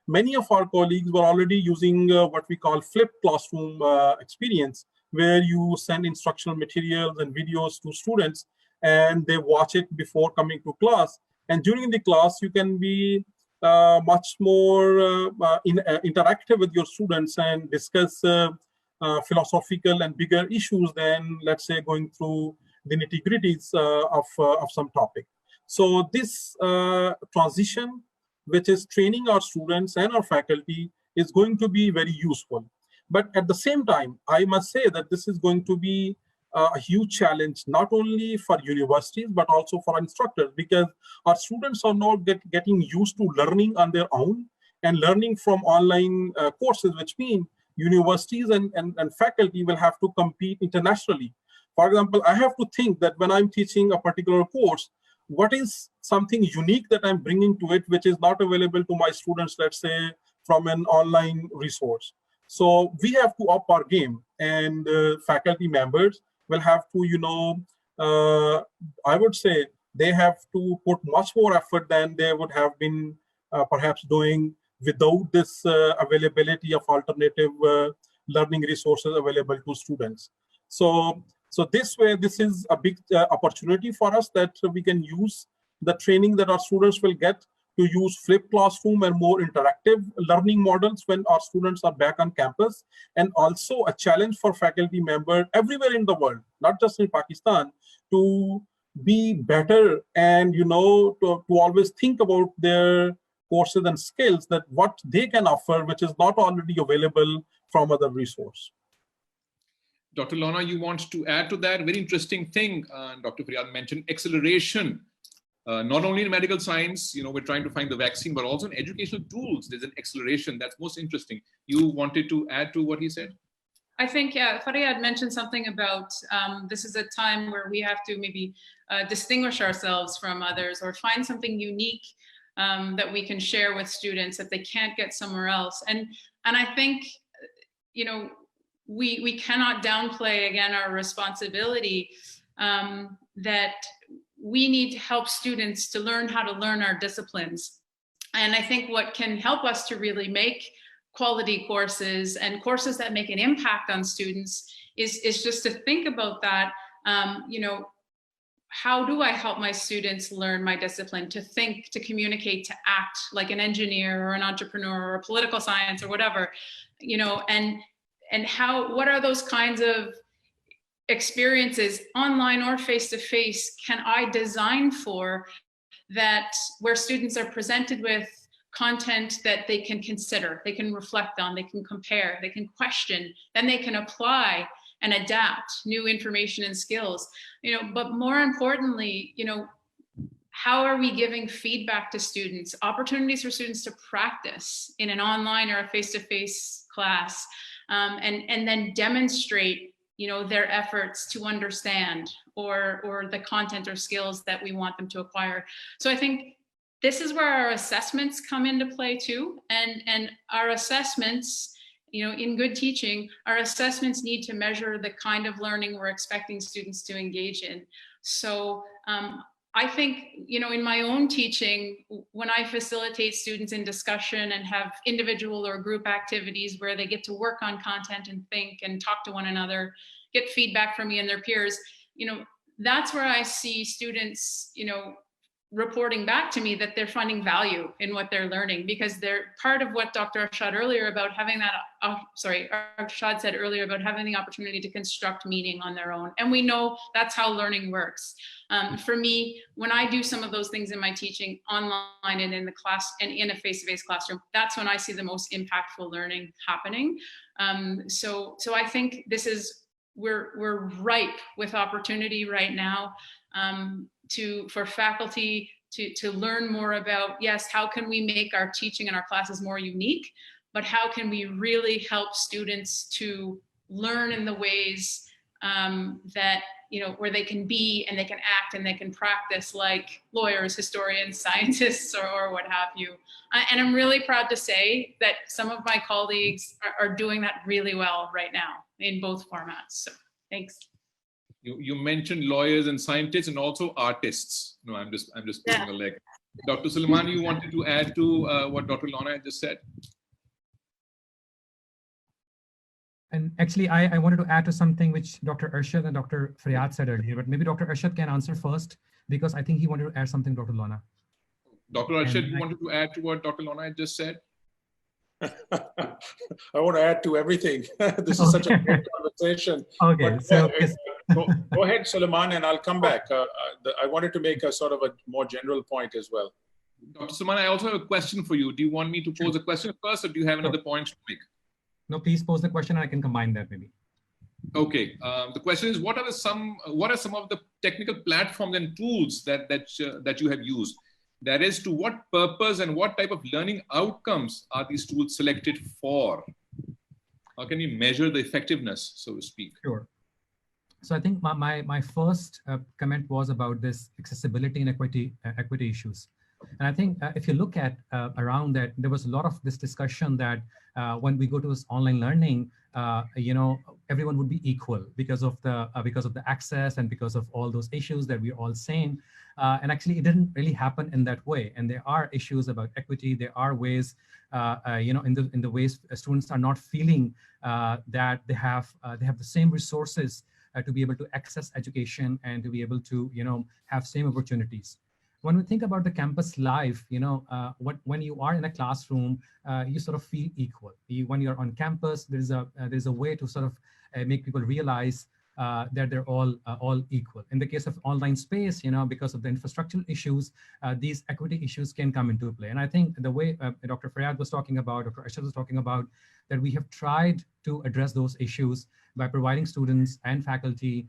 Many of our colleagues were already using what we call flipped classroom experience, where you send instructional materials and videos to students, and they watch it before coming to class. And during the class, you can be much more interactive with your students and discuss philosophical and bigger issues than, let's say, going through the nitty-gritties of some topic. So this transition, which is training our students and our faculty, is going to be very useful. But at the same time, I must say that this is going to be a huge challenge, not only for universities, but also for instructors, because our students are not getting used to learning on their own and learning from online courses, which means universities and faculty will have to compete internationally. For example, I have to think that when I'm teaching a particular course, what is something unique that I'm bringing to it, which is not available to my students, let's say, from an online resource. So we have to up our game, and faculty members will have to, I would say they have to put much more effort than they would have been perhaps doing without this availability of alternative learning resources available to students. So this way, this is a big opportunity for us, that we can use the training that our students will get to use flipped classroom and more interactive learning models when our students are back on campus, and also a challenge for faculty members everywhere in the world, not just in Pakistan, to be better and to always think about their courses and skills, that what they can offer, which is not already available from other resource. Dr. Launa, you want to add to that? Very interesting thing. Dr. Faryad mentioned acceleration. Not only in medical science, we're trying to find the vaccine, but also in educational tools, there's an acceleration. That's most interesting. You wanted to add to what he said? I think, yeah, Faryad mentioned something about this is a time where we have to maybe distinguish ourselves from others or find something unique that we can share with students that they can't get somewhere else. And I think, we cannot downplay, again, our responsibility that we need to help students to learn how to learn our disciplines. And I think what can help us to really make quality courses and courses that make an impact on students is just to think about that. How do I help my students learn my discipline, to think, to communicate, to act like an engineer or an entrepreneur or political science or whatever, and what are those kinds of experiences, online or face-to-face, can I design for that, where students are presented with content that they can consider, they can reflect on, they can compare, they can question, then they can apply and adapt new information and skills. But more importantly, how are we giving feedback to students, opportunities for students to practice in an online or a face-to-face class, and then demonstrate their efforts to understand or the content or skills that we want them to acquire. So I think this is where our assessments come into play too. And our assessments, in good teaching, our assessments need to measure the kind of learning we're expecting students to engage in. So I think, in my own teaching, when I facilitate students in discussion and have individual or group activities where they get to work on content and think and talk to one another, get feedback from me and their peers, that's where I see students, reporting back to me that they're finding value in what they're learning, because they're part of what Dr. Arshad earlier about having that, Arshad said earlier about having the opportunity to construct meaning on their own. And we know that's how learning works. For me, when I do some of those things in my teaching online and in the class and in a face-to-face classroom, that's when I see the most impactful learning happening. So I think we're ripe with opportunity right now for faculty to learn more about, yes, how can we make our teaching and our classes more unique, but how can we really help students to learn in the ways that, where they can be and they can act and they can practice like lawyers, historians, scientists, or what have you. And I'm really proud to say that some of my colleagues are doing that really well right now in both formats. So thanks. You mentioned lawyers and scientists and also artists. No, I'm just pulling a leg. Dr. Suleman, you wanted to add to what Dr. Launa had just said? And actually, I wanted to add to something which Dr. Arshad and Dr. Faryad said earlier, but maybe Dr. Arshad can answer first, because I think he wanted to add something, Dr. Launa. Dr. Arshad, you wanted to add to what Dr. Launa had just said? I want to add to everything. This is such a great conversation. Okay, But, so go ahead, Suleman, and I'll come back. I wanted to make a sort of a more general point as well. Dr. Suleman, I also have a question for you. Do you want me to pose a question first, or do you have another point to make? No, please pose the question. I can combine that maybe. Okay. The question is, what are some of the technical platforms and tools that you have used? That is, to what purpose and what type of learning outcomes are these tools selected for? How can you measure the effectiveness, so to speak? Sure. So I think my first comment was about this accessibility and equity issues. And I think if you look at around that, there was a lot of this discussion that when we go to this online learning, everyone would be equal because of the access and because of all those issues that we're all saying. And actually, it didn't really happen in that way. And there are issues about equity. There are ways, in the ways students are not feeling that they have the same resources to be able to access education and to be able to have same opportunities. when we think about the campus life, when you are in a classroom, you sort of feel equal. When you're on campus, there's a way to sort of make people realize that they're all equal. In the case of online space, because of the infrastructural issues, these equity issues can come into play. And I think the way Dr. Faryad was talking about, Dr. Arshad was talking about, that we have tried to address those issues by providing students and faculty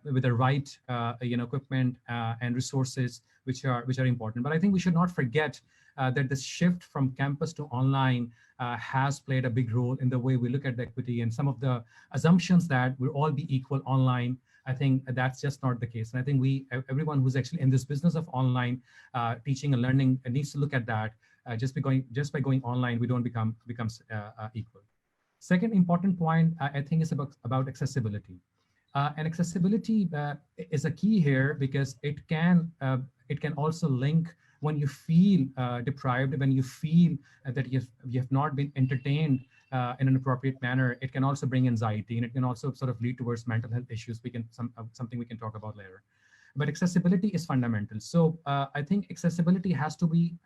with the right equipment and resources which are important. But I think we should not forget that the shift from campus to online has played a big role in the way we look at the equity, and some of the assumptions that we'll all be equal online. I think that's just not the case. And I think everyone who's actually in this business of online teaching and learning needs to look at that. Just by going online, we don't become equal. Second important point, I think, is about accessibility. And accessibility is a key here, because it can also link when you feel deprived, when you feel that you have not been entertained in an appropriate manner. It can also bring anxiety, and it can also sort of lead towards mental health issues. Something we can talk about later. But accessibility is fundamental. So I think accessibility has to be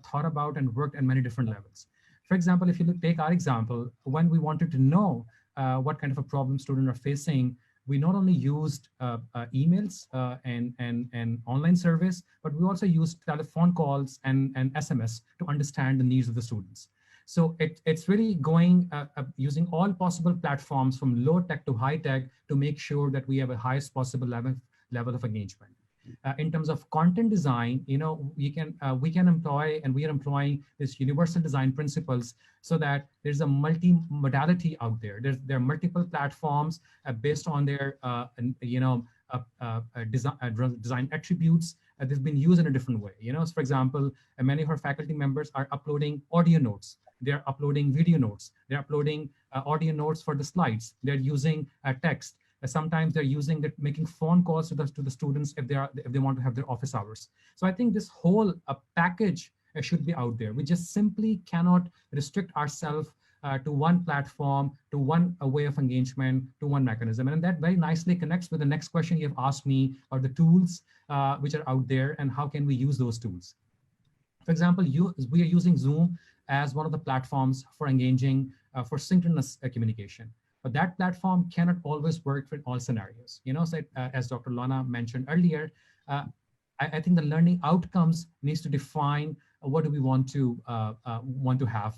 thought about and worked at many different levels. For example, if you take our example, when we wanted to know what kind of a problem students are facing, we not only used emails and online service, but we also used telephone calls and SMS to understand the needs of the students. So it's really going using all possible platforms from low tech to high tech to make sure that we have a highest possible level of engagement. In terms of content design, we can employ, and we are employing this universal design principles, so that there's a multi-modality out there. There are multiple platforms based on their design attributes that have been used in a different way. So for example, many of our faculty members are uploading audio notes. They're uploading video notes. They're uploading audio notes for the slides. They're using text. Sometimes they're making phone calls to the students if they want to have their office hours. So I think this whole package should be out there. We just simply cannot restrict ourselves to one platform, to one way of engagement, to one mechanism. And that very nicely connects with the next question you have asked me, or the tools which are out there, and how can we use those tools. For example, we are using Zoom as one of the platforms for engaging for synchronous communication. But that platform cannot always work for all scenarios. So as Dr. Launa mentioned earlier, I think the learning outcomes needs to define what do we want to have,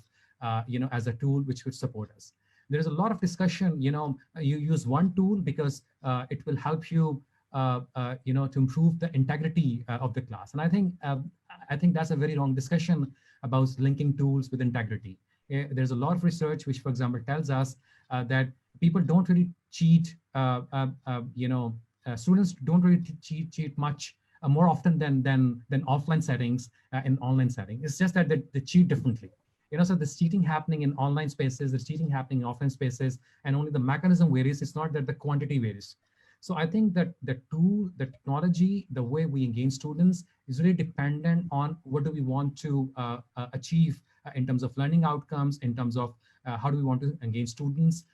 as a tool which would support us. There's a lot of discussion. You use one tool because it will help you, to improve the integrity of the class. And I think that's a very wrong discussion about linking tools with integrity. There's a lot of research which, for example, tells us that people don't really cheat. Students don't really cheat much more often than offline settings in online setting. It's just that they cheat differently. So there's cheating happening in online spaces, there's cheating happening in offline spaces, and only the mechanism varies. It's not that the quantity varies. So I think that the tool, the technology, the way we engage students is really dependent on what do we want to achieve in terms of learning outcomes, in terms of how do we want to engage students,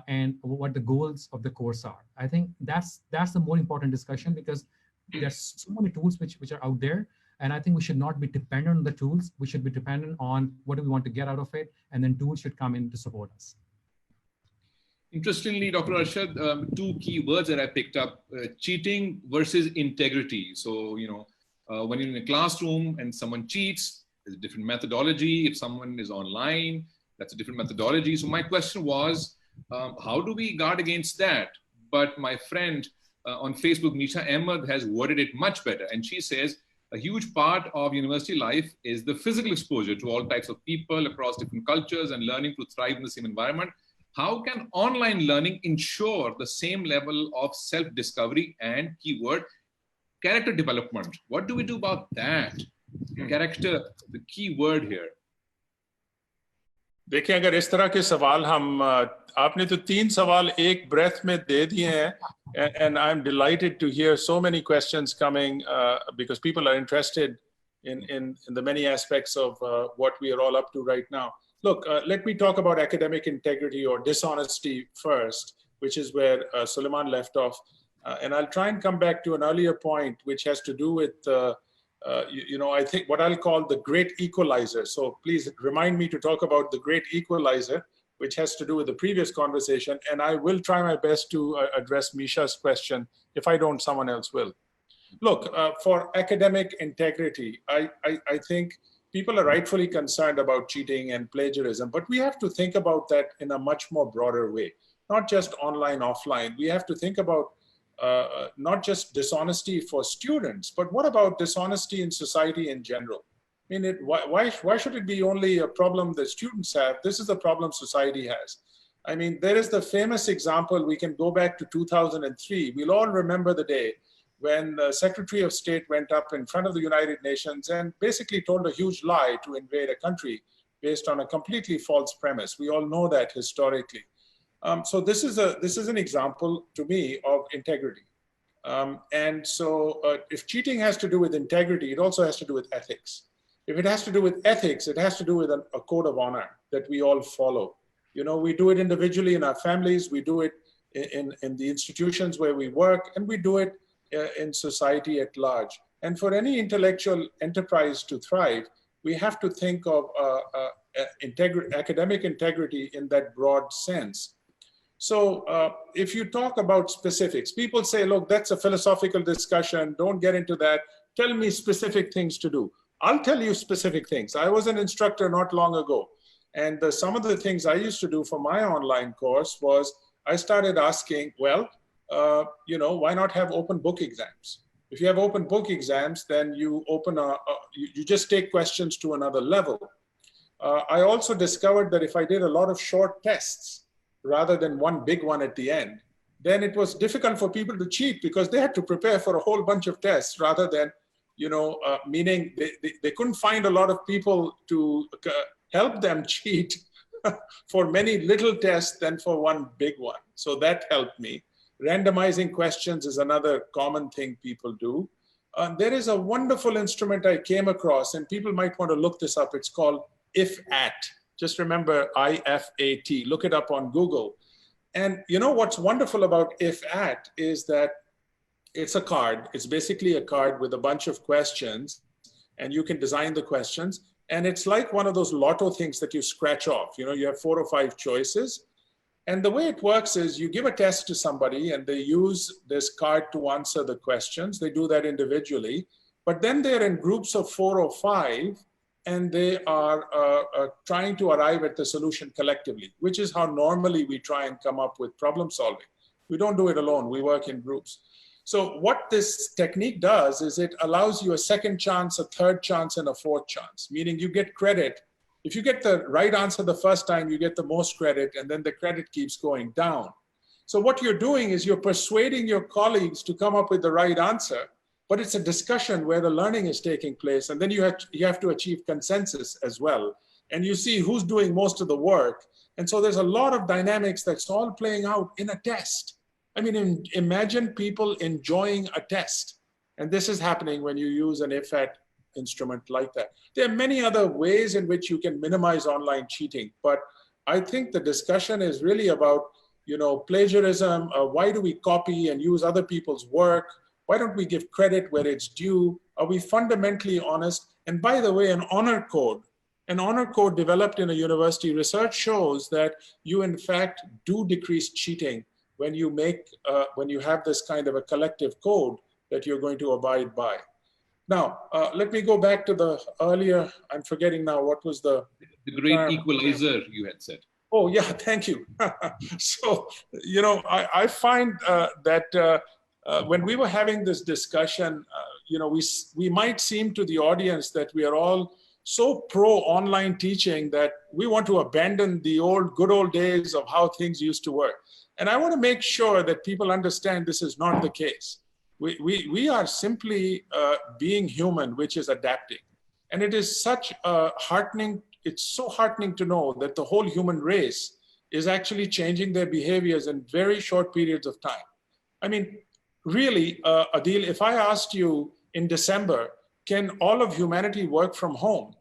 and what the goals of the course are. I think that's the more important discussion, because there's so many tools which are out there, and I think we should not be dependent on the tools. We should be dependent on what do we want to get out of it, and then tools should come in to support us. Interestingly, Dr. Arshad, two key words that I picked up: cheating versus integrity. So, when you're in a classroom and someone cheats, there's a different methodology. If someone is online, that's a different methodology. So my question was, how do we guard against that? But my friend on Facebook, Misha Ahmad, has worded it much better. And she says, a huge part of university life is the physical exposure to all types of people across different cultures and learning to thrive in the same environment. How can online learning ensure the same level of self-discovery and, keyword, character development? What do we do about that? Character, the key word here. देखिए, अगर इस तरह के सवाल आपने तो 3 सवाल एक breath में दे दिए हैं, and I'm delighted to hear so many questions coming because people are interested in the many aspects of what we are all up to right now. Look, let me talk about academic integrity or dishonesty first, which is where Suleman left off. And I'll try and come back to an earlier point, which has to do with, I think what I'll call the great equalizer. So please remind me to talk about the great equalizer, which has to do with the previous conversation. And I will try my best to address Misha's question. If I don't, someone else will. Look, for academic integrity, I think people are rightfully concerned about cheating and plagiarism, but we have to think about that in a much more broader way, not just online, offline. We have to think about not just dishonesty for students, but what about dishonesty in society in general? I mean, why should it be only a problem that students have? This is a problem society has. I mean, there is the famous example, we can go back to 2003. We'll all remember the day when the Secretary of State went up in front of the United Nations and basically told a huge lie to invade a country based on a completely false premise. We all know that historically. So this is an example to me of integrity. And so if cheating has to do with integrity, it also has to do with ethics. If it has to do with ethics, it has to do with a code of honor that we all follow. You know, we do it individually in our families, we do it in the institutions where we work, and we do it in society at large. And for any intellectual enterprise to thrive, we have to think of academic integrity in that broad sense. So if you talk about specifics, people say, look, that's a philosophical discussion, don't get into that. Tell me specific things to do. I'll tell you specific things. I was an instructor not long ago. And some of the things I used to do for my online course was I started asking, well, why not have open book exams? If you have open book exams, then you you just take questions to another level. I also discovered that if I did a lot of short tests rather than one big one at the end, then it was difficult for people to cheat because they had to prepare for a whole bunch of tests rather than, meaning they couldn't find a lot of people to help them cheat for many little tests than for one big one. So that helped me. Randomizing questions is another common thing people do. There is a wonderful instrument I came across, and people might want to look this up. It's called IFAT. Just remember IFAT. Look it up on Google. And you know what's wonderful about IFAT is that it's a card. It's basically a card with a bunch of questions, and you can design the questions. And it's like one of those lotto things that you scratch off. You know, you have 4 or 5 choices. And the way it works is you give a test to somebody and they use this card to answer the questions. They do that individually, but then they're in groups of 4 or 5 and they are trying to arrive at the solution collectively, which is how normally we try and come up with problem solving. We don't do it alone, we work in groups. So what this technique does is it allows you a second chance, a third chance, and a fourth chance, meaning you get credit. If you get the right answer the first time, you get the most credit, and then the credit keeps going down. So what you're doing is you're persuading your colleagues to come up with the right answer, but it's a discussion where the learning is taking place, and then you have to achieve consensus as well. And you see who's doing most of the work. And so there's a lot of dynamics that's all playing out in a test. I mean, imagine people enjoying a test. And this is happening when you use an IFAT instrument like that. There are many other ways in which you can minimize online cheating, but I think the discussion is really about, plagiarism. Why do we copy and use other people's work? Why don't we give credit where it's due? Are we fundamentally honest? And by the way, an honor code developed in a university, research shows that you in fact do decrease cheating when you have this kind of a collective code that you're going to abide by. Now, let me go back to the earlier, I'm forgetting now, what was the great equalizer you had said. Oh yeah, thank you. So, I find that when we were having this discussion, we might seem to the audience that we are all so pro online teaching that we want to abandon the good old days of how things used to work. And I want to make sure that people understand this is not the case. We are simply being human, which is adapting. And it is such it's so heartening to know that the whole human race is actually changing their behaviors in very short periods of time. I mean, really, Adil, if I asked you in December, can all of humanity work from home?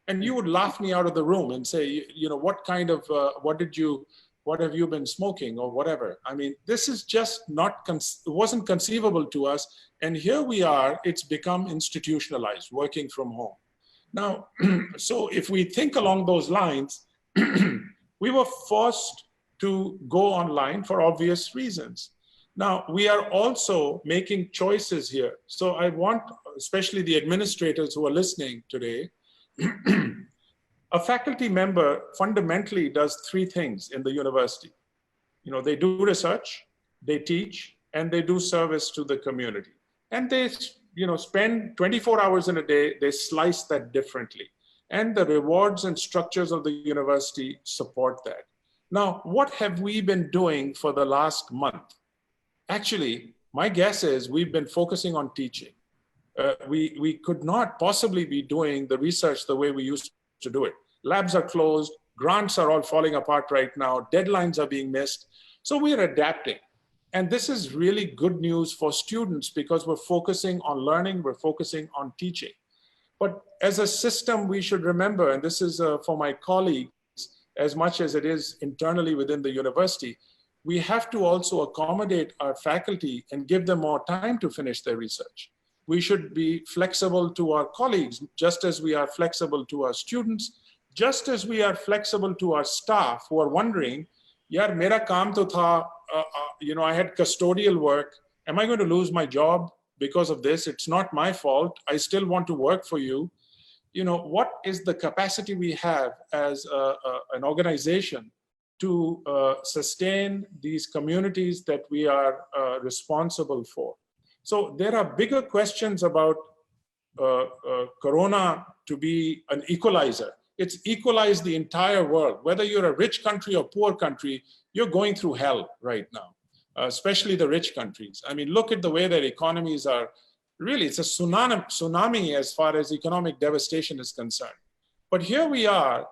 And you would laugh me out of the room and say, what kind of, what did you what have you been smoking or whatever. I mean, this is just not, wasn't conceivable to us. And here we are, it's become institutionalized, working from home. Now, so if we think along those lines, we were forced to go online for obvious reasons. Now, we are also making choices here. So I want, especially the administrators who are listening today, a faculty member fundamentally does three things in the university. You know, they do research, they teach, and they do service to the community. And they, you know, spend 24 hours in a day, they slice that differently. And the rewards and structures of the university support that. Now, what have we been doing for the last month? Actually, my guess is we've been focusing on teaching. We could not possibly be doing the research the way we used to do it. Labs are closed, grants are all falling apart right now, deadlines are being missed. So we are adapting. And this is really good news for students because we're focusing on learning, we're focusing on teaching. But as a system, we should remember, and this is for my colleagues, as much as it is internally within the university, we have to also accommodate our faculty and give them more time to finish their research. We should be flexible to our colleagues, just as we are flexible to our students, just as we are flexible to our staff who are wondering, yaar, mera kaam to tha, you know, I had custodial work. Am I going to lose my job because of this? It's not my fault. I still want to work for you. You know, what is the capacity we have as an organization to sustain these communities that we are responsible for? So there are bigger questions about Corona to be an equalizer. It's equalized the entire world. Whether you're a rich country or poor country, you're going through hell right now, especially the rich countries. I mean, look at the way their economies are. Really, it's a tsunami as far as economic devastation is concerned. But here we are,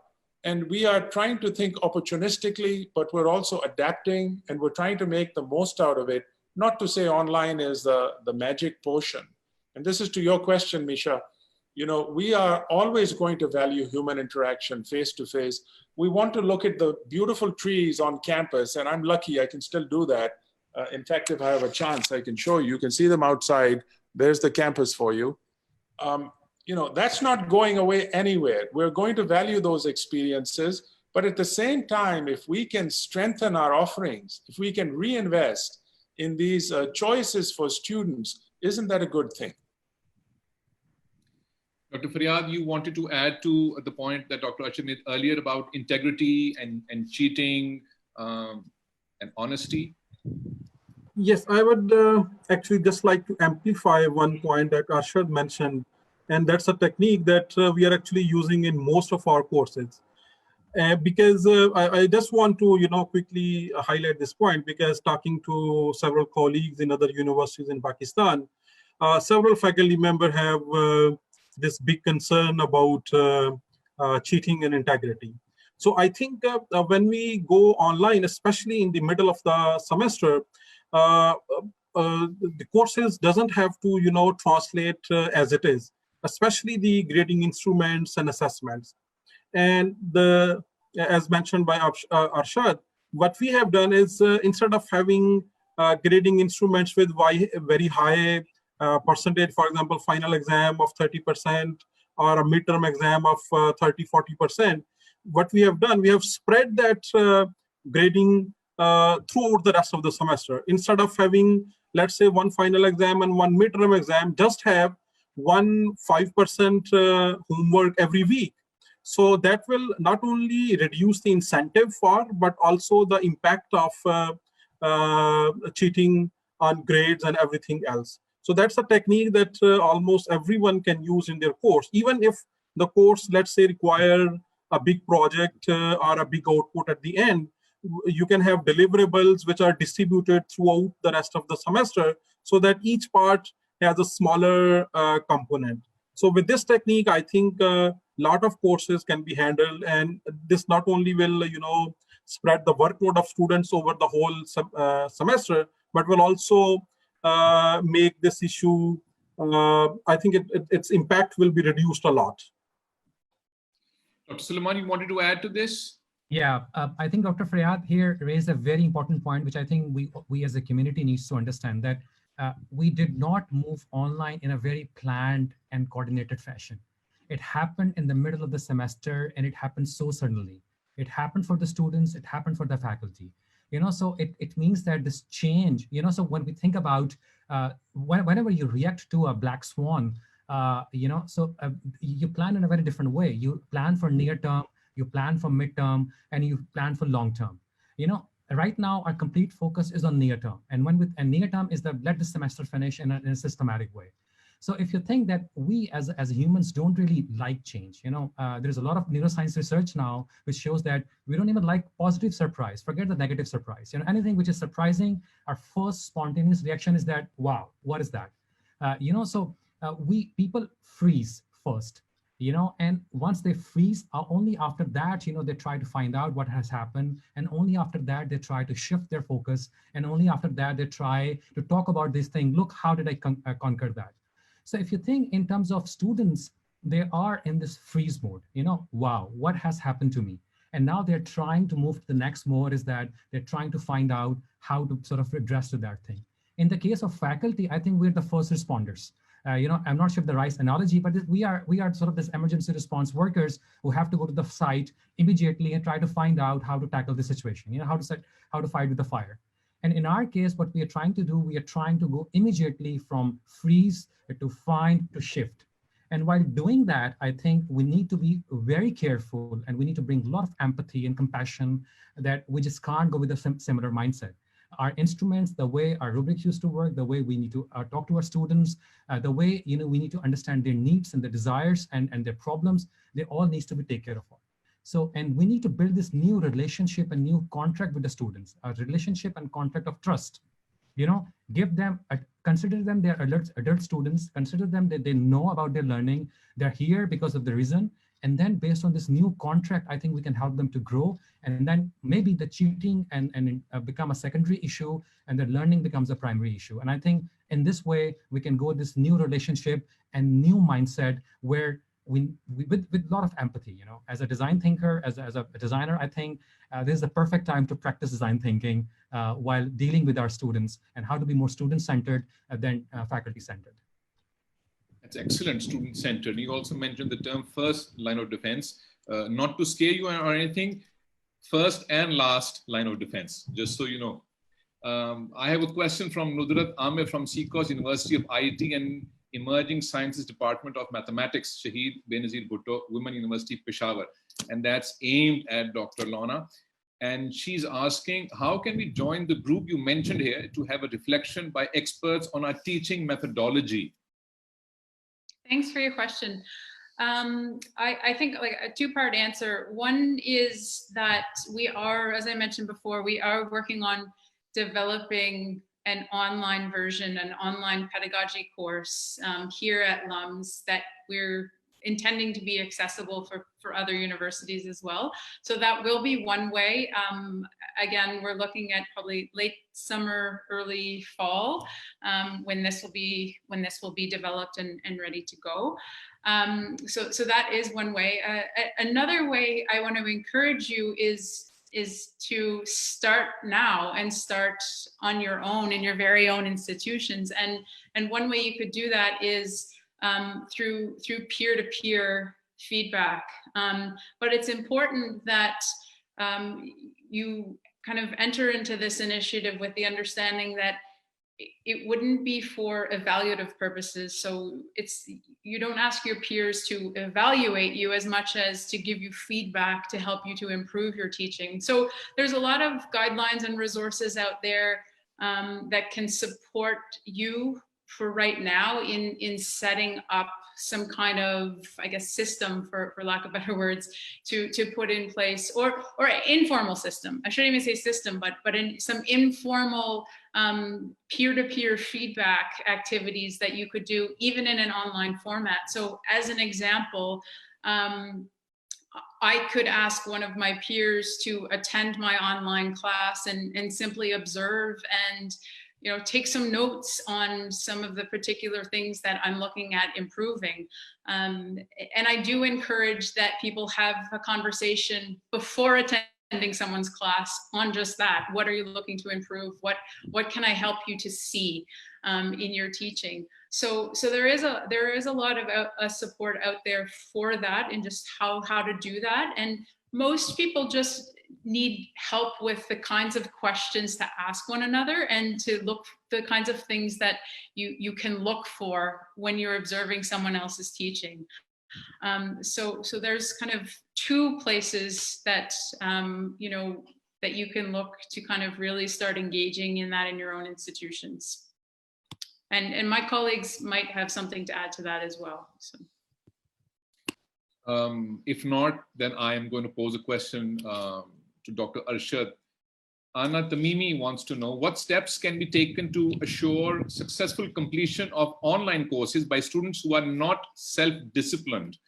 and we are trying to think opportunistically, but we're also adapting, and we're trying to make the most out of it. Not to say online is the magic potion. And this is to your question, Misha. You know, we are always going to value human interaction face to face. We want to look at the beautiful trees on campus, and I'm lucky I can still do that. In fact, if I have a chance, I can show you. You can see them outside. There's the campus for you. You know, that's not going away anywhere. We're going to value those experiences, but at the same time, if we can strengthen our offerings, if we can reinvest in these choices for students, isn't that a good thing? Dr. Faryad, you wanted to add to the point that Dr. Arshad made earlier about integrity and cheating and honesty? Yes, I would actually just like to amplify one point that Arshad mentioned, and that's a technique that we are actually using in most of our courses. Because I just want to, you know, quickly highlight this point, because talking to several colleagues in other universities in Pakistan, several faculty members have this big concern about cheating and integrity. So I think when we go online, especially in the middle of the semester, the courses doesn't have to, you know, translate as it is, especially the grading instruments and assessments. And as mentioned by Arshad, what we have done is instead of having grading instruments with very high percentage, for example, final exam of 30% or a midterm exam of 30-40%, what we have done, we have spread that grading throughout the rest of the semester. Instead of having, let's say, one final exam and one midterm exam, just have 5% homework every week. So that will not only reduce the incentive for, but also the impact of cheating on grades and everything else. So that's a technique that almost everyone can use in their course. Even if the course, let's say, require a big project or a big output at the end, you can have deliverables which are distributed throughout the rest of the semester so that each part has a smaller component. So with this technique, I think a lot of courses can be handled, and this not only will, you know, spread the workload of students over the whole semester, but will also make this issue, I think its impact will be reduced a lot. Dr. Suleman, you wanted to add to this? Yeah, I think Dr. Faryad here raised a very important point, which I think we as a community needs to understand, that we did not move online in a very planned and coordinated fashion. It happened in the middle of the semester, and it happened so suddenly. It happened for the students, it happened for the faculty. So it means that this change, so when we think about whenever you react to a black swan, you plan in a very different way. You plan for near term, you plan for midterm, and you plan for long term. Right now our complete focus is on near term, and near term is that let the semester finish in a systematic way. So if you think that we as humans don't really like change, there's a lot of neuroscience research now which shows that we don't even like positive surprise. Forget the negative surprise. Anything which is surprising, our first spontaneous reaction is that, wow, what is that? We people freeze first, and once they freeze, only after that, they try to find out what has happened, and only after that they try to shift their focus, and only after that they try to talk about this thing. Look, how did I conquer that? So if you think in terms of students, they are in this freeze mode, wow, what has happened to me? And now they're trying to move to the next mode, is that they're trying to find out how to sort of address to that thing. In the case of faculty, I think we're the first responders. I'm not sure if the right analogy, but we are sort of this emergency response workers who have to go to the site immediately and try to find out how to tackle the situation, how to fight with the fire. And in our case, what we are trying to do, we are trying to go immediately from freeze to find to shift. And while doing that, I think we need to be very careful, and we need to bring a lot of empathy and compassion, that we just can't go with a similar mindset. Our instruments, the way our rubrics used to work, the way we need to talk to our students, the way we need to understand their needs and their desires and their problems, they all needs to be taken care of. So, and we need to build this new relationship and new contract with the students, a relationship and contract of trust. Give them, consider them their adult students, consider them that they know about their learning, they're here because of the reason. And then based on this new contract, I think we can help them to grow. And then maybe the cheating and become a secondary issue, and the learning becomes a primary issue. And I think in this way, we can go this new relationship and new mindset where with a lot of empathy, as a design thinker, as a designer, I think this is the perfect time to practice design thinking while dealing with our students, and how to be more student-centered than faculty-centered. That's excellent, student-centered. You also mentioned the term first line of defense, not to scare you or anything, first and last line of defense, just so you know. I have a question from Nudrat Amir from CCOS, University of IT and Emerging Sciences Department of Mathematics, Shahid Benazir Bhutto, Women University, Peshawar. And that's aimed at Dr. Launa. And she's asking, how can we join the group you mentioned here to have a reflection by experts on our teaching methodology? Thanks for your question. I think like a two-part answer. One is that we are, as I mentioned before, we are working on developing an online version, an online pedagogy course here at LUMS that we're intending to be accessible for other universities as well. So that will be one way. Again, we're looking at probably late summer, early fall, when this will be developed and ready to go. So that is one way. Another way I want to encourage you is to start now and start on your own in your very own institutions. And one way you could do that is through peer-to-peer feedback. But it's important that you kind of enter into this initiative with the understanding that it wouldn't be for evaluative purposes. So you don't ask your peers to evaluate you as much as to give you feedback to help you to improve your teaching. So there's a lot of guidelines and resources out there that can support you for right now in setting up some kind of, I guess, system, for lack of better words, to put in place, or informal system. I shouldn't even say system, but in some informal peer-to-peer feedback activities that you could do even in an online format. So as an example, I could ask one of my peers to attend my online class and simply observe and take some notes on some of the particular things that I'm looking at improving. And I do encourage that people have a conversation before attending attending someone's class on just that. What are you looking to improve? What can I help you to see in your teaching? So there is a lot of support out there for that, and just how to do that. And most people just need help with the kinds of questions to ask one another, and to look the kinds of things that you can look for when you're observing someone else's teaching. So there's kind of two places that you know, that you can look to kind of really start engaging in that in your own institutions. And my colleagues might have something to add to that as well. So. If not, then I am going to pose a question to Dr. Arshad. Anna Tamimi wants to know, what steps can be taken to assure successful completion of online courses by students who are not self-disciplined?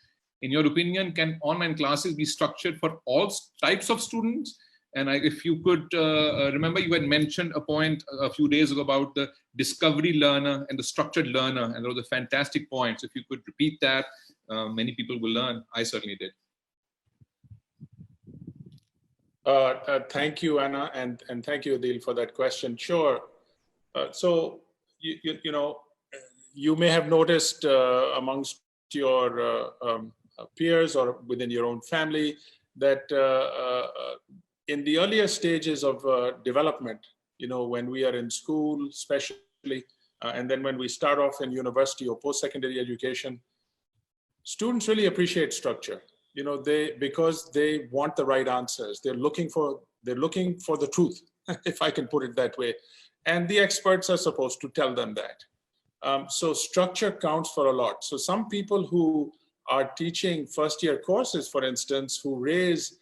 In your opinion, can online classes be structured for all types of students? And if you could remember, you had mentioned a point a few days ago about the discovery learner and the structured learner, and those are fantastic points. If you could repeat that, many people will learn. I certainly did. Thank you, Anna, and thank you, Adil, for that question. Sure. So you know, you may have noticed amongst your peers or within your own family that in the earlier stages of development, you know, when we are in school, especially, and then when we start off in university or post-secondary education, students really appreciate structure. You know, because they want the right answers. They're looking for the truth, if I can put it that way. And the experts are supposed to tell them that. So structure counts for a lot. So some people who are teaching first-year courses, for instance, who raise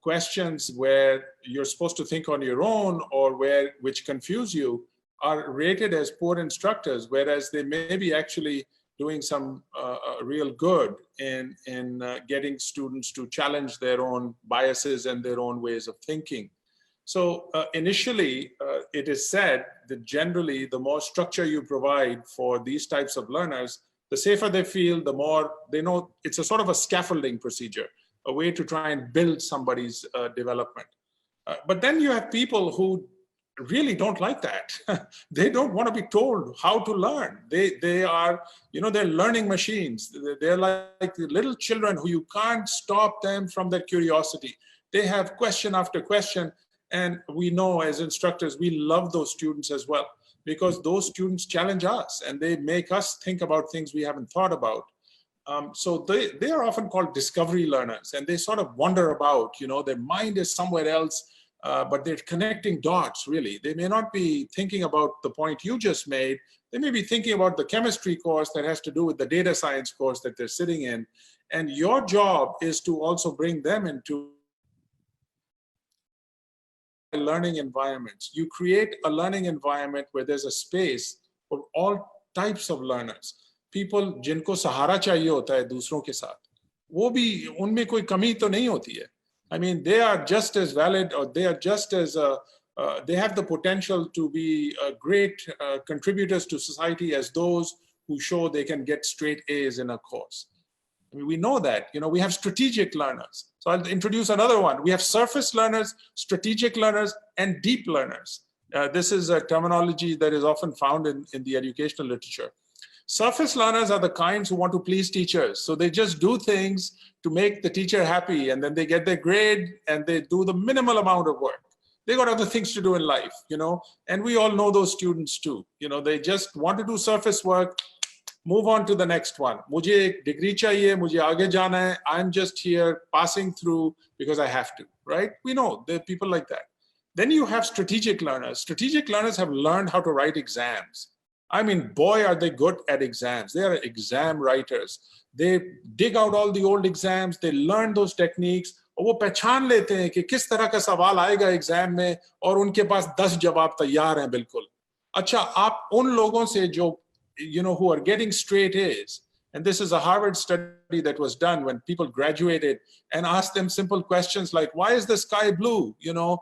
questions where you're supposed to think on your own, or which confuse you, are rated as poor instructors, whereas they may be actually doing some real good in getting students to challenge their own biases and their own ways of thinking. So initially, it is said that generally, the more structure you provide for these types of learners, the safer they feel, the more they know. It's a sort of a scaffolding procedure, a way to try and build somebody's development. But then you have people who really don't like that. They don't want to be told how to learn. They are, you know, they're learning machines. They're like the little children who you can't stop them from their curiosity. They have question after question. And we know as instructors, we love those students as well, because those students challenge us and they make us think about things we haven't thought about. So they are often called discovery learners, and they sort of wander about, you know, their mind is somewhere else. But they're connecting dots, really. They may not be thinking about the point you just made. They may be thinking about the chemistry course that has to do with the data science course that they're sitting in. And your job is to also bring them into learning environments. You create a learning environment where there's a space for all types of learners. People जिनको सहारा चाहिए होता है दूसरों के साथ, वो भी उनमें कोई कमी तो नहीं होती है. I mean, they are just as valid, or they are just as, they have the potential to be great contributors to society as those who show they can get straight A's in a course. I mean, we know that, you know, we have strategic learners. So I'll introduce another one. We have surface learners, strategic learners, and deep learners. This is a terminology that is often found in the educational literature. Surface learners are the kinds who want to please teachers. So they just do things to make the teacher happy, and then they get their grade and they do the minimal amount of work. They got other things to do in life, you know, and we all know those students too. You know, they just want to do surface work, move on to the next one. Mujhe ek degree chahiye, mujhe aage jana hai. I'm just here passing through because I have to, right? We know there are people like that. Then you have strategic learners. Strategic learners have learned how to write exams. I mean, boy, are they good at exams. They are exam writers. They dig out all the old exams. They learn those techniques. और वो पहचान लेते हैं कि किस तरह का सवाल आएगा एग्जाम में, और उनके पास 10 जवाब तैयार हैं बिल्कुल. अच्छा, आप उन लोगों से जो, you know, who are getting straight A's, and this is a Harvard study that was done when people graduated and asked them simple questions like, why is the sky blue? You know,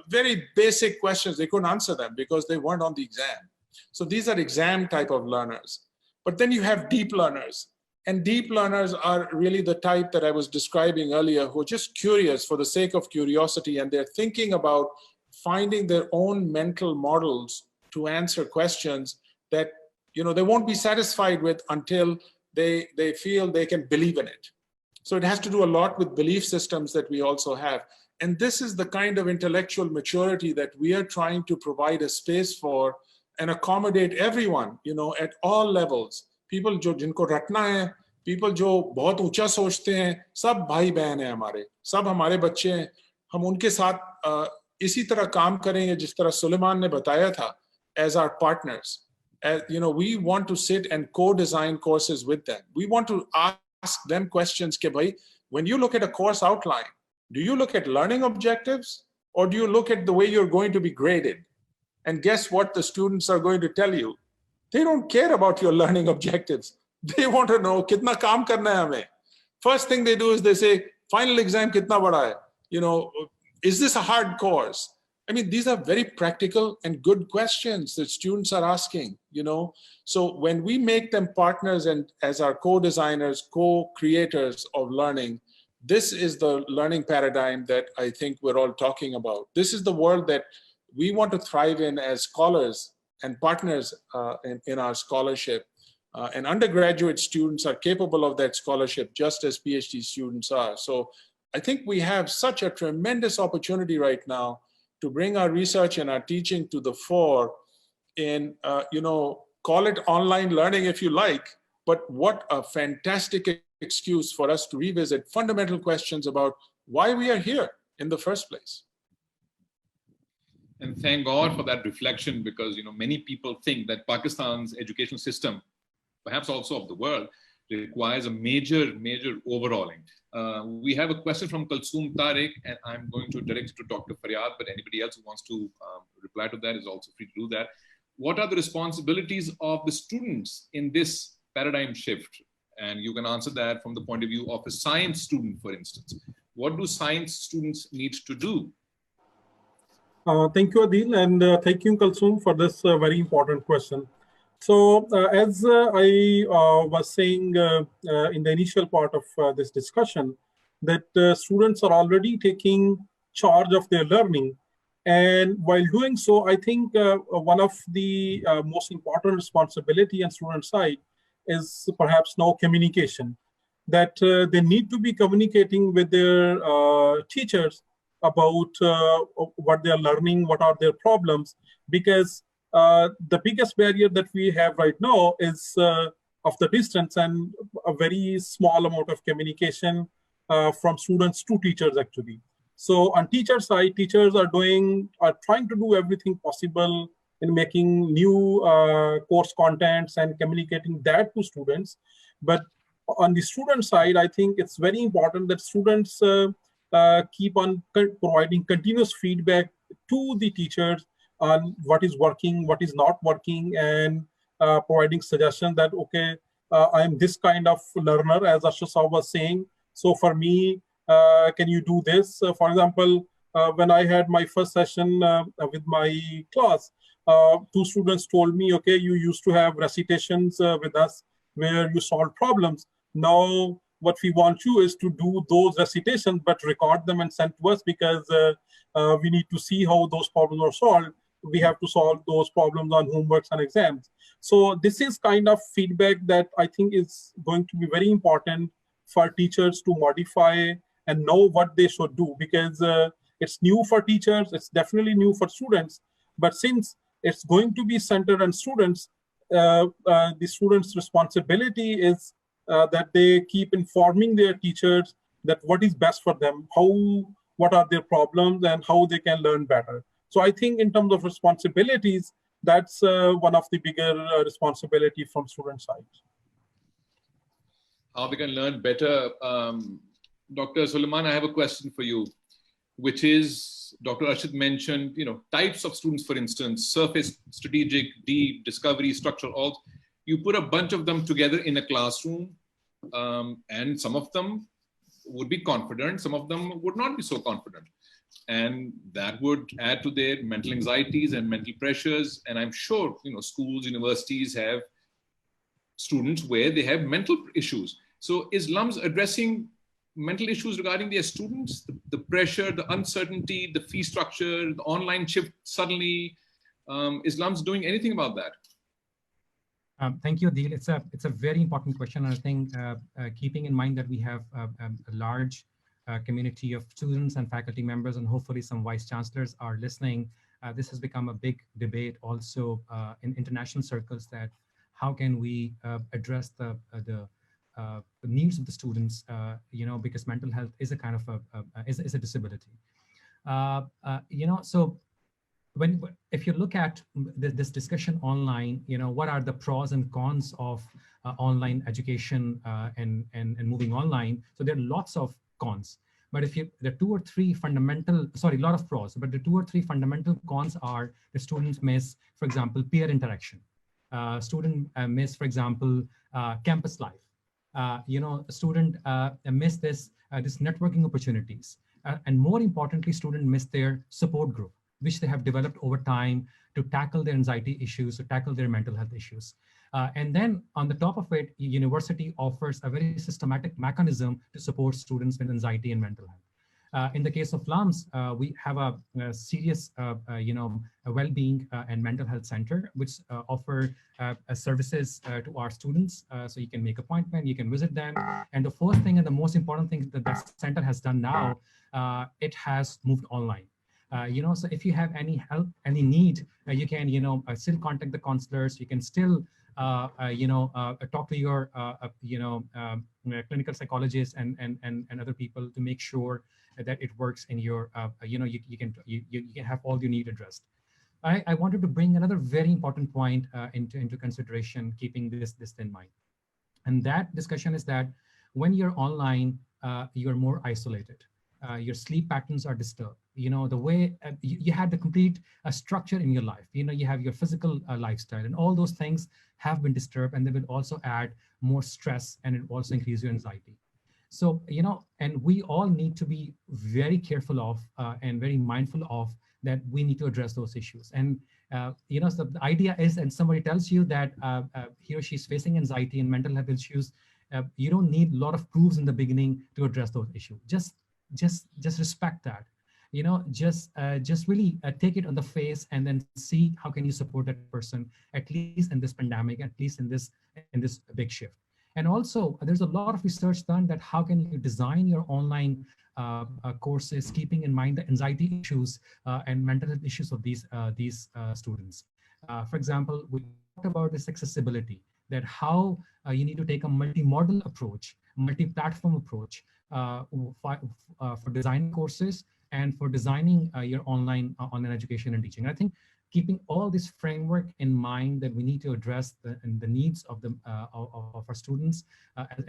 very basic questions. They couldn't answer them because they weren't on the exam. So these are exam type of learners. But then you have deep learners. And deep learners are really the type that I was describing earlier, who are just curious for the sake of curiosity, and they're thinking about finding their own mental models to answer questions that, you know, they won't be satisfied with until they feel they can believe in it. So it has to do a lot with belief systems that we also have. And this is the kind of intellectual maturity that we are trying to provide a space for and accommodate everyone, you know, at all levels. People जो जिनको रटना है, people जो बहुत ऊंचा सोचते हैं, सब भाई बहन हैं हमारे, सब हमारे बच्चे हैं. हम उनके साथ इसी तरह काम करेंगे जिस तरह सुलेमान ने बताया था, as our partners. As, you know, we want to sit and co-design courses with them. We want to ask them questions ke bhai, when you look at a course outline, do you look at learning objectives or do you look at the way you're going to be graded? And guess what the students are going to tell you? They don't care about your learning objectives. They want to know kitna kaam karna hai hame. First thing they do is they say, final exam kitna bada hai? You know, is this a hard course? I mean, these are very practical and good questions that students are asking, you know. So when we make them partners and as our co-designers, co-creators of learning, this is the learning paradigm that I think we're all talking about. This is the world that we want to thrive in as scholars and partners in our scholarship. And undergraduate students are capable of that scholarship just as PhD students are. So I think we have such a tremendous opportunity right now to bring our research and our teaching to the fore in, you know, call it online learning if you like, but what a fantastic excuse for us to revisit fundamental questions about why we are here in the first place. And thank God for that reflection, because, you know, many people think that Pakistan's education system, perhaps also of the world, requires a major overhauling. We have a question from Kulsoom Tariq, and I'm going to direct it to Dr. Faryad, but anybody else who wants to reply to that is also free to do that. What are the responsibilities of the students in this paradigm shift? And you can answer that from the point of view of a science student, for instance. What do science students need to do? Thank you, Adil, and thank you, Kulsoom, for this very important question. So as I was saying in the initial part of this discussion, that students are already taking charge of their learning. And while doing so, I think one of the most important responsibility on student side is perhaps now communication, that they need to be communicating with their teachers about what they are learning, what are their problems, because the biggest barrier that we have right now is of the distance and a very small amount of communication from students to teachers actually. So on teacher side, teachers are trying to do everything possible in making new course contents and communicating that to students. But on the student side, I think it's very important that students keep on providing continuous feedback to the teachers on what is working, what is not working, and providing suggestions that, okay, I am this kind of learner, as Arshad was saying. So for me, can you do this? For example, when I had my first session with my class, two students told me, okay, you used to have recitations with us where you solved problems. Now, what we want you is to do those recitations, but record them and send to us, because we need to see how those problems are solved. We have to solve those problems on homeworks and exams. So this is kind of feedback that I think is going to be very important for teachers to modify and know what they should do, because it's new for teachers, it's definitely new for students, but since it's going to be centered on students, the students' responsibility is that they keep informing their teachers that what is best for them, what are their problems, and how they can learn better. So I think in terms of responsibilities, that's one of the bigger responsibility from student side. How they can learn better. Dr. Suleman, I have a question for you, which is, Dr. Arshad mentioned, you know, types of students, for instance, surface, strategic, deep, discovery, structural, all. You put a bunch of them together in a classroom, and some of them would be confident, some of them would not be so confident. And that would add to their mental anxieties and mental pressures. And I'm sure, you know, schools, universities have students where they have mental issues. So is LUMS addressing mental issues regarding their students, the pressure, the uncertainty, the fee structure, the online shift suddenly? Is LUMS doing anything about that? Thank you, Adil. It's a very important question. I think keeping in mind that we have a large community of students and faculty members, and hopefully some vice chancellors are listening, this has become a big debate also in international circles, that how can we address the needs of the students, because mental health is a kind of is a disability. So if you look at this discussion online, what are the pros and cons of online education and moving online? So there are lots of cons, but there are two or three fundamental, sorry, a lot of pros, but the two or three fundamental cons are the students miss, for example, peer interaction. Student miss, for example, campus life. A student miss this networking opportunities, and more importantly, student miss their support group, which they have developed over time to tackle their anxiety issues, to tackle their mental health issues. And then on the top of it, university offers a very systematic mechanism to support students with anxiety and mental health. In the case of LUMS, we have a serious, a well-being and mental health center, which offer services to our students. So you can make appointment, you can visit them. And the first thing and the most important thing that that center has done now, it has moved online. So if you have any help, any need, you can, still contact the counselors. You can still, talk to your, clinical psychologists and other people to make sure that it works in your, you can have all you need addressed. I wanted to bring another very important point into consideration, keeping this in mind. And that discussion is that when you're online, you're more isolated. Your sleep patterns are disturbed. The way you had the complete structure in your life, you have your physical lifestyle, and all those things have been disturbed, and they will also add more stress, and it also increase your anxiety. So, and we all need to be very careful of and very mindful of that. We need to address those issues. And, so the idea is, and somebody tells you that he or she is facing anxiety and mental health issues, you don't need a lot of proofs in the beginning to address those issues. Just respect that, just really take it on the face, and then see how can you support that person, at least in this pandemic, at least in this big shift. And also, there's a lot of research done that how can you design your online courses, keeping in mind the anxiety issues and mental health issues of these students. For example, we talked about this accessibility, that how you need to take a multi-modal approach, multi-platform approach for designing courses and for designing your online education and teaching. I think keeping all this framework in mind, that we need to address the needs of our students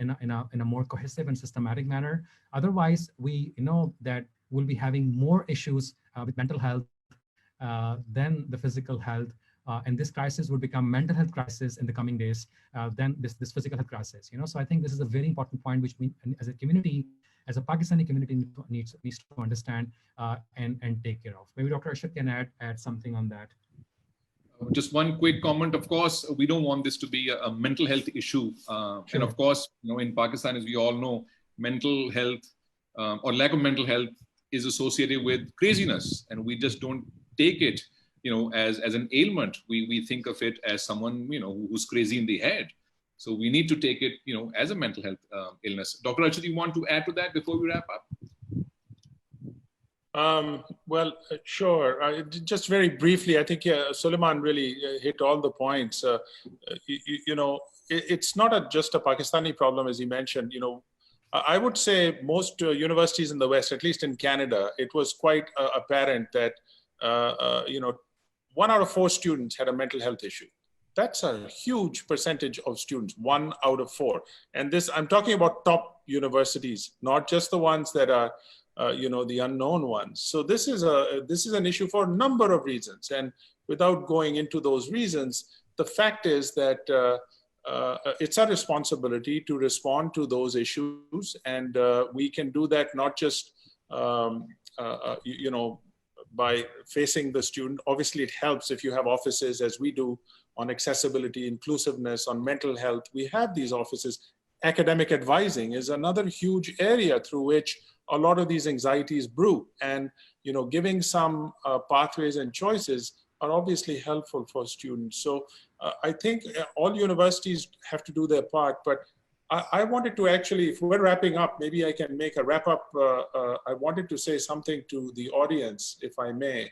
in a more cohesive and systematic manner. Otherwise, we know that we'll be having more issues with mental health than the physical health. And this crisis will become mental health crisis in the coming days than this physical health crisis. So I think this is a very important point, which we, as a community, as a Pakistani community, needs to understand and take care of. Maybe Dr. Arshad can add something on that. Just one quick comment. Of course, we don't want this to be a mental health issue. Sure. And of course, in Pakistan, as we all know, mental health or lack of mental health is associated with craziness, and we just don't take it as an ailment. We think of it as someone, who's crazy in the head. So we need to take it, as a mental health illness. Dr. Arshad, you want to add to that before we wrap up? Well, sure. Just very briefly, I think Suleman really hit all the points. It's not just a Pakistani problem, as he mentioned. I would say most universities in the West, at least in Canada, it was quite apparent that 1 out of 4 students had a mental health issue. That's a huge percentage of students, 1 out of 4. And this, I'm talking about top universities, not just the ones that are, the unknown ones. So this is an issue for a number of reasons. And without going into those reasons, the fact is that it's our responsibility to respond to those issues. And we can do that not just, by facing the student. Obviously, it helps if you have offices, as we do, on accessibility, inclusiveness, on mental health. We have these offices. Academic advising is another huge area through which a lot of these anxieties brew. And giving some pathways and choices are obviously helpful for students. So I think all universities have to do their part. But I wanted to actually, if we're wrapping up, maybe I can make a wrap up. I wanted to say something to the audience, if I may,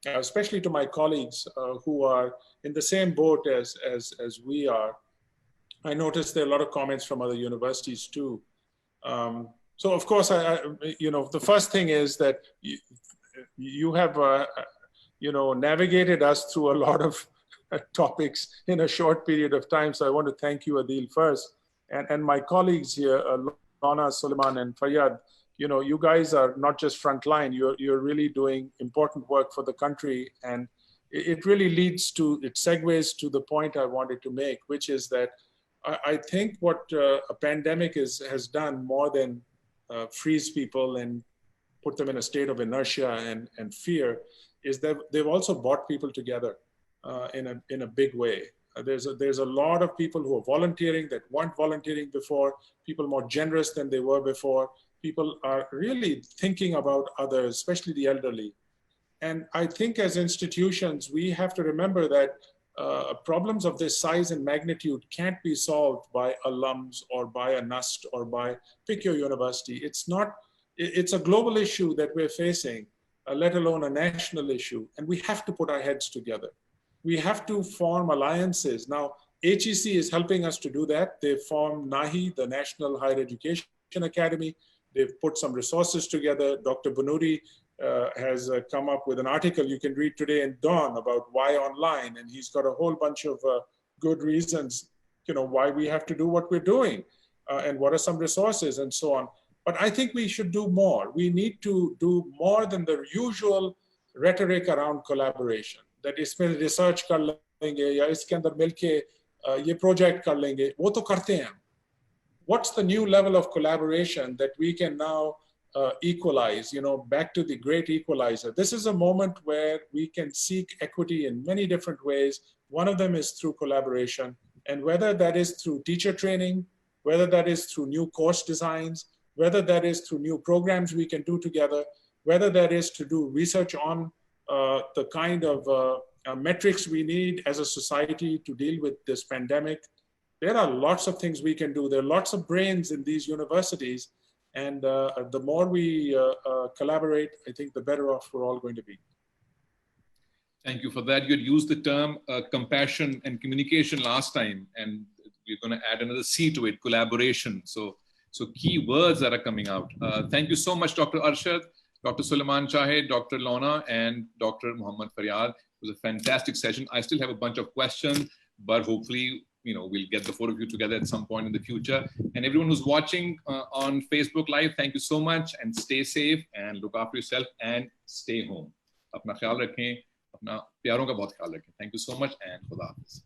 especially to my colleagues who are in the same boat as we are. I noticed there are a lot of comments from other universities too. So of course, the first thing is that you have, navigated us through a lot of topics in a short period of time. So I want to thank you, Adil, first. And my colleagues here, Launa, Suleman, and Faryad, you guys are not just frontline, you're really doing important work for the country. And it really it segues to the point I wanted to make, which is that I think what a pandemic has done more than freeze people and put them in a state of inertia and fear is that they've also brought people together in a big way. There's a lot of people who are volunteering that weren't volunteering before, people more generous than they were before. People are really thinking about others, especially the elderly. And I think as institutions, we have to remember that problems of this size and magnitude can't be solved by a LUMS or by a NUST or by pick your university. It's a global issue that we're facing, let alone a national issue. And we have to put our heads together. We have to form alliances. Now, HEC is helping us to do that. They've formed NAHI, the National Higher Education Academy. They've put some resources together. Dr. Bunuri has come up with an article you can read today in Dawn about why online. And he's got a whole bunch of good reasons, why we have to do what we're doing and what are some resources and so on. But I think we should do more. We need to do more than the usual rhetoric around collaboration. That इसमें research कर लेंगे या इसके अंदर मिलके ये project कर लेंगे, वो तो करते हैं. What's the new level of collaboration that we can now equalize, back to the great equalizer? This is a moment where we can seek equity in many different ways. One of them is through collaboration. And whether that is through teacher training, whether that is through new course designs, whether that is through new programs we can do together, whether that is to do research on the kind of metrics we need as a society to deal with this pandemic. There are lots of things we can do. There are lots of brains in these universities. And the more we collaborate, I think the better off we're all going to be. Thank you for that. You had used the term compassion and communication last time, and we're going to add another C to it, collaboration. So key words that are coming out. Thank you so much, Dr. Arshad, Dr. Suleman, Shahid, Dr. Launa, and Dr. Muhammad Faryad. It was a fantastic session. I still have a bunch of questions, but hopefully, we'll get the four of you together at some point in the future. And everyone who's watching on Facebook Live, thank you so much, and stay safe and look after yourself and stay home. Apna khayal rakhein, apna pyaaron ka bahut khayal rakhein. Thank you so much, and Khuda Hafiz.